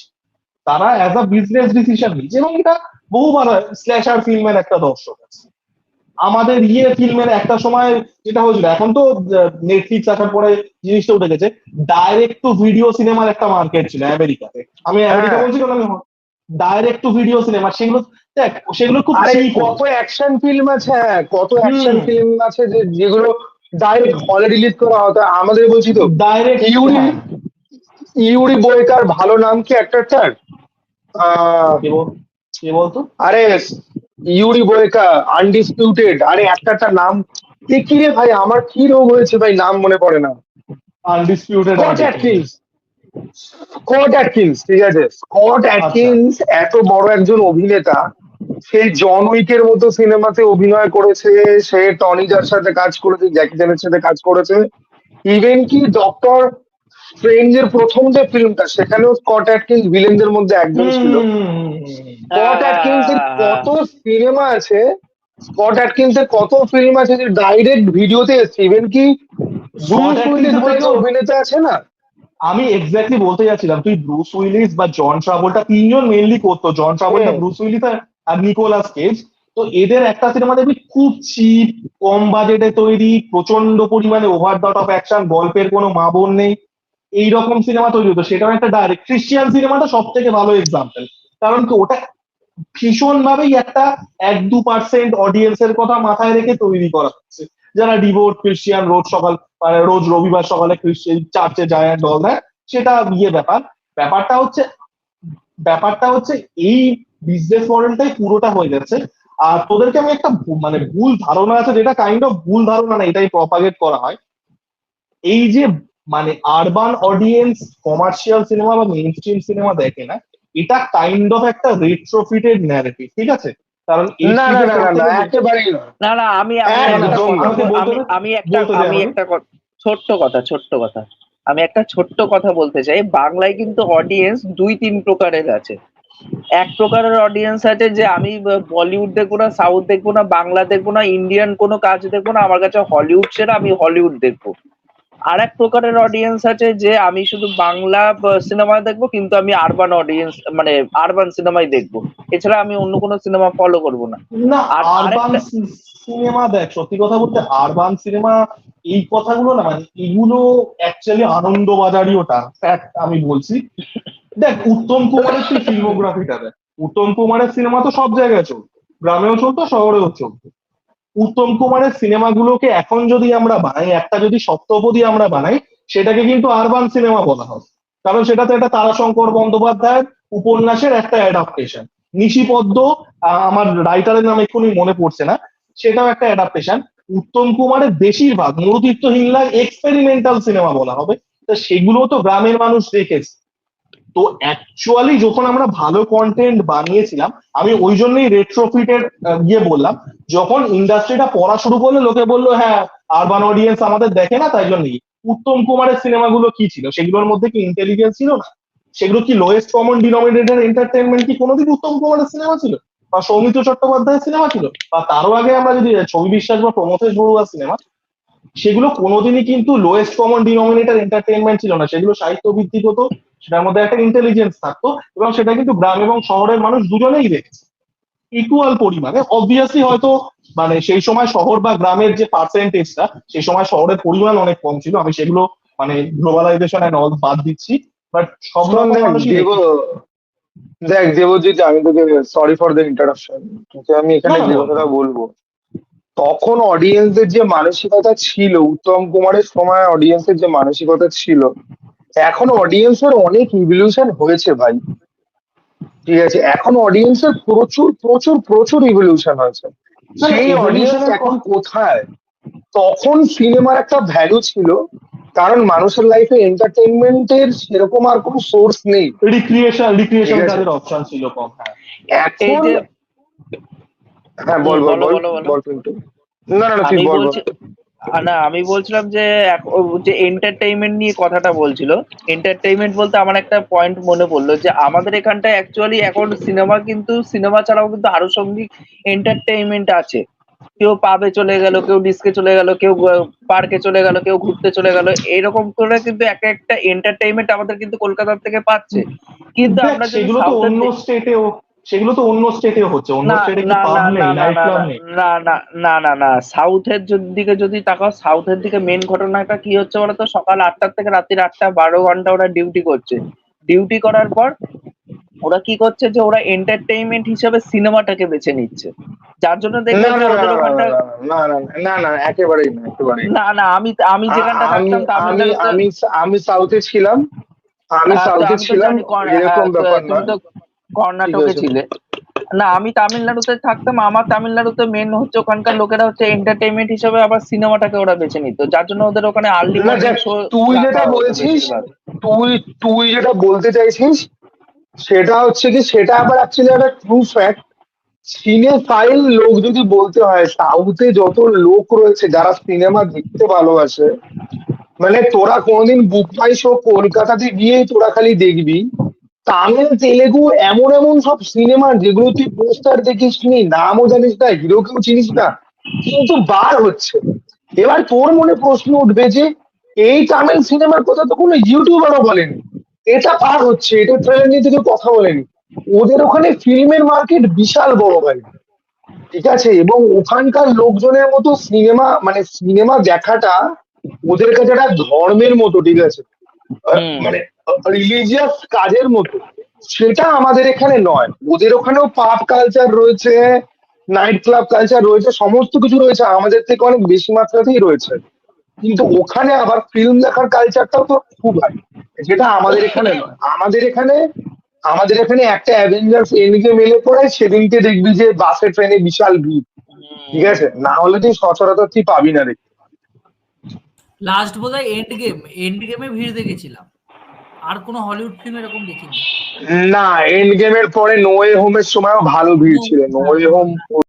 তারা অ্যাজ আ বিজনেস ডিসিশন নিচ্ছে। এবং এটা বহুবার হয়, স্ল্যাশার ফিল্মের একটা দর্শক আছে, আমাদের ফিল্মের একটা সময় যেটা হয়েছিল, এখন তো নেটফ্লিক্স আসার পরে জিনিসটা উঠে গেছে, ডাইরেক্ট টু ভিডিও সিনেমার একটা মার্কেট ছিল আমেরিকাতে। আমি আমেরিকা বলছি কারণ আমি ডাইরেক্ট টু ভিডিও সিনেমা, সেগুলো দেখ, সেগুলো খুব আরে চিপ। কত অ্যাকশন ফিল্ম আছে, হ্যাঁ কত অ্যাকশন ফিল্ম আছে যেগুলো ডাইরেক্ট হলে রিলিজ করা হতো। আমাদের বলছি তো ডাইরেক্ট ইউরি বোয়েকার ভালো নাম কি অ্যাক্টরটার? কে বলতো? আরে ইউরি বোয়েকার, আনডিসপিউটেড, আরে অ্যাক্টরটার নাম কি রে ভাই, আমার কি রোগ হয়েছে ভাই, নাম মনে পড়ে না। Undisputed Scott Atkins, Scott Atkins, ঠিক আছে? স্কট অ্যাটকিন্স এত বড় একজন অভিনেতা, সে জন উইকের মতো সিনেমাতে অভিনয় করেছে, সে টনিজার সাথে কাজ করেছে, জ্যাকি চ্যানের সাথে কাজ করেছে, ইভেন কি ডক্টর স্ট্রেঞ্জের প্রথম যে ফিল্মটা, সেখানেও স্কট অ্যাটকিন্স ভিলেনদের মধ্যে একজন ছিল। স্কট অ্যাটকিন্স এর কত সিনেমা আছে, স্কট অ্যাটকিন্স এর কত ফিল্ম আছে যে ডাইরেক্ট ভিডিওতে এসছে। ইভেন কি ব্রুস উইলিস বলে যে অভিনেতা আছে না, আমি এক্স্যাক্টলি বলতে যাচ্ছিলাম, তুই ব্রুস উইলিস বা জন ট্রাভোল্টা, তিনজন মেইনলি করতো, জন ট্রাভোল্টা, ব্রুস উইলিস আর নিকোলাস কেজ। তো এদের একটা সিনেমা দেখবি খুব চিপ, কম বাজেটে তৈরি, প্রচন্ড পরিমাণে ওভার দ্য টপ অ্যাকশন, গল্পের কোনো মা বোন নেই, এইরকম সিনেমা তৈরি হতো। সেটাও একটা ডাইরেক্ট। ক্রিশ্চিয়ান সিনেমাটা সব থেকে ভালো এক্সাম্পল, কারণ কি ওটা ভীষণ ভাবেই একটা 1-2% অডিয়েন্সের কথা মাথায় রেখে তৈরি করা হচ্ছে, যারা ডিভোট ক্রিশ্চিয়ান, রোজ রবিবার সকালে ক্রিশ্চিয়ান চার্চে যায় অ্যান্ড অল দ্যাট। সেটা ব্যাপারটা হচ্ছে এই বিজনেস মডেলটাই পুরোটা হয়ে যাচ্ছে। আর তোদেরকে আমি একটা মানে ভুল ধারণা আছে, যেটা কাইন্ড অফ ভুল ধারণা না, এটাই প্রপাগেট করা হয়। এই যে মানে আরবান অডিয়েন্স কমার্শিয়াল সিনেমা বা মেইন স্ট্রিম সিনেমা দেখে না, এটা কাইন্ড অফ একটা রেট্রোফিটেড ন্যারেটিভ, ঠিক আছে? কারণ না না না না না HDতে একেবারেই না। না না আমি আমি একটা একদম কথা না। আমাকে বলতে আমি দে, আমি একটা বলতে দে আমি আমাকে। একটা ছোট্ট কথা আমি একটা ছোট্ট কথা বলতে চাই। বাংলায় কিন্তু অডিয়েন্স 2-3 প্রকারের আছে। এক প্রকারের অডিয়েন্স আছে যে আমি বলিউড দেখবো না, সাউথ দেখবো না, বাংলা দেখবো না, ইন্ডিয়ান কোনো কাজ দেখবো না, আমার কাছে হলিউড সেরা, আমি হলিউড দেখবো। আর এক প্রকারের অডিয়েন্স আছে যে আমি শুধু বাংলা সিনেমা দেখবো, কিন্তু আমি আরবান অডিয়েন্স মানে আরবান সিনেমাই দেখবো, এছাড়া আমি অন্য কোনো সিনেমা ফলো করবো না। না, আর আরবান আরেকটা সিনেমা দেখ, সত্যি কথা বলতে আরবান সিনেমা এই কথাগুলো না, মানে এগুলো অ্যাকচুয়ালি আনন্দবাজারই ওটা ফ্যাক্ট আমি বলছি। দেখ উত্তম কুমারের তুই ফিল্মোগ্রাফিটা দেখ, উত্তম কুমারের সিনেমা তো সব জায়গায় চলতো, গ্রামেও চলতো, শহরেও চলতো। উত্তম কুমারের সিনেমাগুলোকে এখন যদি আমরা বানাই, একটা যদি সপ্তপদী আমরা বানাই, সেটাকে কিন্তু আরবান সিনেমা বলা হয়। কারণ সেটাতে একটা তারাশঙ্কর বন্দ্যোপাধ্যায়ের উপন্যাসের একটা অ্যাডাপ্টেশন। নিশিপদ্ম, আমার রাইটারের নাম এক্ষুনি মনে পড়ছে না, সেটাও একটা অ্যাডাপ্টেশন। উত্তম কুমারের বেশিরভাগ মরুতীর্থ হিংলার এক্সপেরিমেন্টাল সিনেমা বলা হবে, তা সেগুলো তো গ্রামের মানুষ দেখেছে। তো অ্যাকচুয়ালি যখন আমরা ভালো কন্টেন্ট বানিয়েছিলাম, আমি ওই জন্যই রেট্রোফিটের গিয়ে বললাম, যখন ইন্ডাস্ট্রিটা পড়া শুরু করলো, লোকে বললো হ্যাঁ আরবান অডিয়েন্স আমাদের দেখে না, তাই জন্যই। উত্তম কুমারের সিনেমাগুলো কি ছিল? সেগুলোর মধ্যে কি ইন্টেলিজেন্স ছিল না? সেগুলো কি লোয়েস্ট কমন ডিনোমিনেটর এন্টারটেনমেন্ট কি কোনোদিন উত্তম কুমারের সিনেমা ছিল, বা সৌমিত্র চট্টোপাধ্যায়ের সিনেমা ছিল, বা তারও আগে আমরা যদি ছবি বিশ্বাস বা প্রমথেশ বড়ুয়ার সিনেমা, সেগুলো কোনোদিনই কিন্তু লোয়েস্ট কমন ডিনোমিনেটর এন্টারটেনমেন্ট ছিল না। সেগুলো সাহিত্য ভিত্তিক হতো, সেটার মধ্যে একটা ইন্টেলিজেন্স থাকতো, এবং সেটা কিন্তু গ্রাম এবং শহরের মানুষ দুজনেই দেখেছে ইকুয়াল পরিমাণে। অবভিয়াসলি হয়তো মানে সেই সময় শহর বা গ্রামের যে পার্সেন্টেজটা, সেই সময় শহরের পরিমাণ অনেক কম ছিল, আমি সেগুলো মানে গ্লোবালাইজেশন এন্ড অল বাদ দিচ্ছি, বাট সব শোন, রকম দেখ মানুষই দেব, দেখেছে। দেখ দেবজিৎ, আমি তোকে সরি ফর দ্য ইন্টারাপশন, তোকে আমি এখানে না না, যে বল কথাটা বল। বলবো, তখন অডিয়েন্সদের যে মানসিকতা ছিল, উত্তম কুমারের সময় অডিয়েন্সের যে মানসিকতা ছিল, এখন অডিয়েন্সের অনেক ইভলিউশন হয়েছে ভাই। ঠিক আছে, এখন অডিয়েন্সের প্রচুর প্রচুর প্রচুর ইভলিউশন হয়েছে। না না, সেই অডিয়েন্স এভলিউশনের এখন কোথায়? তখন সিনেমার একটা ভ্যালু ছিল, কারণ মানুষের লাইফে এন্টারটেনমেন্টের সেরকম আর কোনো সোর্স নেই। রিক্রিয়েশন ঠিক আছে, কাজের অপশন ছিল কম, হ্যাঁ। এই এখন যে হ্যাঁ বল বল বলো বল বলো বলো বল কিন্তু, না না না তুই আমি বল বল। বলছি না আমি বলছিলাম যে যে এন্টারটেইনমেন্ট নিয়ে কথাটা বলছিল, এন্টারটেইনমেন্ট বলতে আমার একটা পয়েন্ট মনে পড়লো যে আমাদের এখানটায় অ্যাকচুয়ালি এখন সিনেমা, কিন্তু সিনেমা ছাড়াও কিন্তু আরো সঙ্গী এন্টারটেইনমেন্ট আছে। কেউ পাবে চলে গেল, কেউ ডিস্কে চলে গেল, কেউ পার্কে চলে গেল, কেউ ঘুরতে চলে গেল, এরকম করে কিন্তু একটা একটা এন্টারটেইনমেন্ট আমাদের কিন্তু কলকাতা থেকে পাচ্ছে। কিন্তু দেখ আমরা যদি সেগুলো তো সাউথের অন্য স্টেটেও, সেগুলো তো অন্য স্টেটেও হচ্ছে। অন্য না স্টেটে কি না পাব না না নেই, না নাইট না ক্লাব না নেই? না না না না না সাউথের দিকে যদি তাকাও, সাউথের দিকে মেন ঘটনাটা কি হচ্ছে বলতো, সকাল 8টা থেকে রাত্রি 8টা, 12 ঘন্টা ওরা ডিউটি করছে। ডিউটি করার পর ওরা কি করছে যে ওরা এন্টারটেইনমেন্ট হিসেবে সিনেমাটাকে বেছে নিচ্ছে, যার জন্য দেখবে না যে না না ওদের না না ওখানটা না না না না না, একেবারেই না, একেবারেই না। না না আমি আমি যেখানটা আমি থাকতাম আমি তামিলনাড়ুতে। আমি আমি সাউথে ছিলাম, আমি তো সাউথে আমি তো ছিলাম, জানি এরকম ব্যাপার তুমি নয়। তো ঠিক কর্ণাটকে আছে, ছিলে। না আমি তামিলনাড়ুতে থাকতাম, আমার তামিলনাড়ুতে মেন হচ্ছে ওখানকার লোকেরা হচ্ছে এন্টারটেইনমেন্ট হিসেবে আবার সিনেমাটাকে ওরা বেছে নিত, যার জন্য ওদের ওখানে আর্লি না মর্নিং দেখ, শো তুই রাখা যেটা হতো বলছিস, বেশিরভাগ। তুই তুই যেটা বলতে চাইছিস, সেটা হচ্ছে কি, সেটা আবার অ্যাকচুয়ালি একটা ট্রু ফ্যাক্ট। সিনেফাইল লোক যদি বলতে হয়, সাউথে যত লোক রয়েছে যারা সিনেমা দেখতে ভালোবাসে, মানে তোরা কোনোদিন বুক মাই শো কলকাতাতে গিয়ে তোরা খালি দেখবি তামিল তেলেগু এমন এমন সব সিনেমা, যেগুলো তুই পোস্টার দেখিস নি, নামও জানিস না, হিরোকেও চিনিস না, কিন্তু বার হচ্ছে। এবার তোর মনে প্রশ্ন উঠবে যে এই তামিল সিনেমার কথা তো কোনো ইউটিউবারও বলেনি, এটা পার হচ্ছে, এটা ট্রেলার নিয়ে তো কেউ কথা বলেনি। ওদের ওখানে ফিল্মের মার্কেট বিশাল বড় ভাই। ঠিক আছে, এবং ওখানকার লোকজনের মতো সিনেমা, মানে সিনেমা দেখাটা ওদের কাছে একটা ধর্মের মতো। ঠিক আছে, হুম মানে রিলিজিয়াস কাজের মতো। সেটা আমাদের এখানে নয়। ওদের ওখানেও পাব কালচার রয়েছে, নাইট ক্লাব কালচার রয়েছে, সমস্ত কিছু রয়েছে, আমাদের থেকে অনেক বেশি মাত্রাতেই রয়েছে। কিন্তু ওখানে আবার ফিল্ম দেখার কালচারটাও তো খুব হাই, যেটা আমাদের এখানে নয়। আমাদের এখানে একটা অ্যাভেঞ্জার্স এন্ড গেম এলে পরে সেদিনকে দেখবি যে বাসে ট্রেনে বিশাল ভিড়। ঠিক হুম। আছে, না হলে তুই সচরাচর তুই পাবি না দেখতে। লাস্ট বোধহয় এন্ড গেমে ভিড় দেখেছিলাম, আর কোনো হলিউড ফিল্ম এরকম দেখিনি। না, এন্ড গেমের পরে নো ওয়ে হোমের সময়ও ভালো ভিড় ছিল। No way home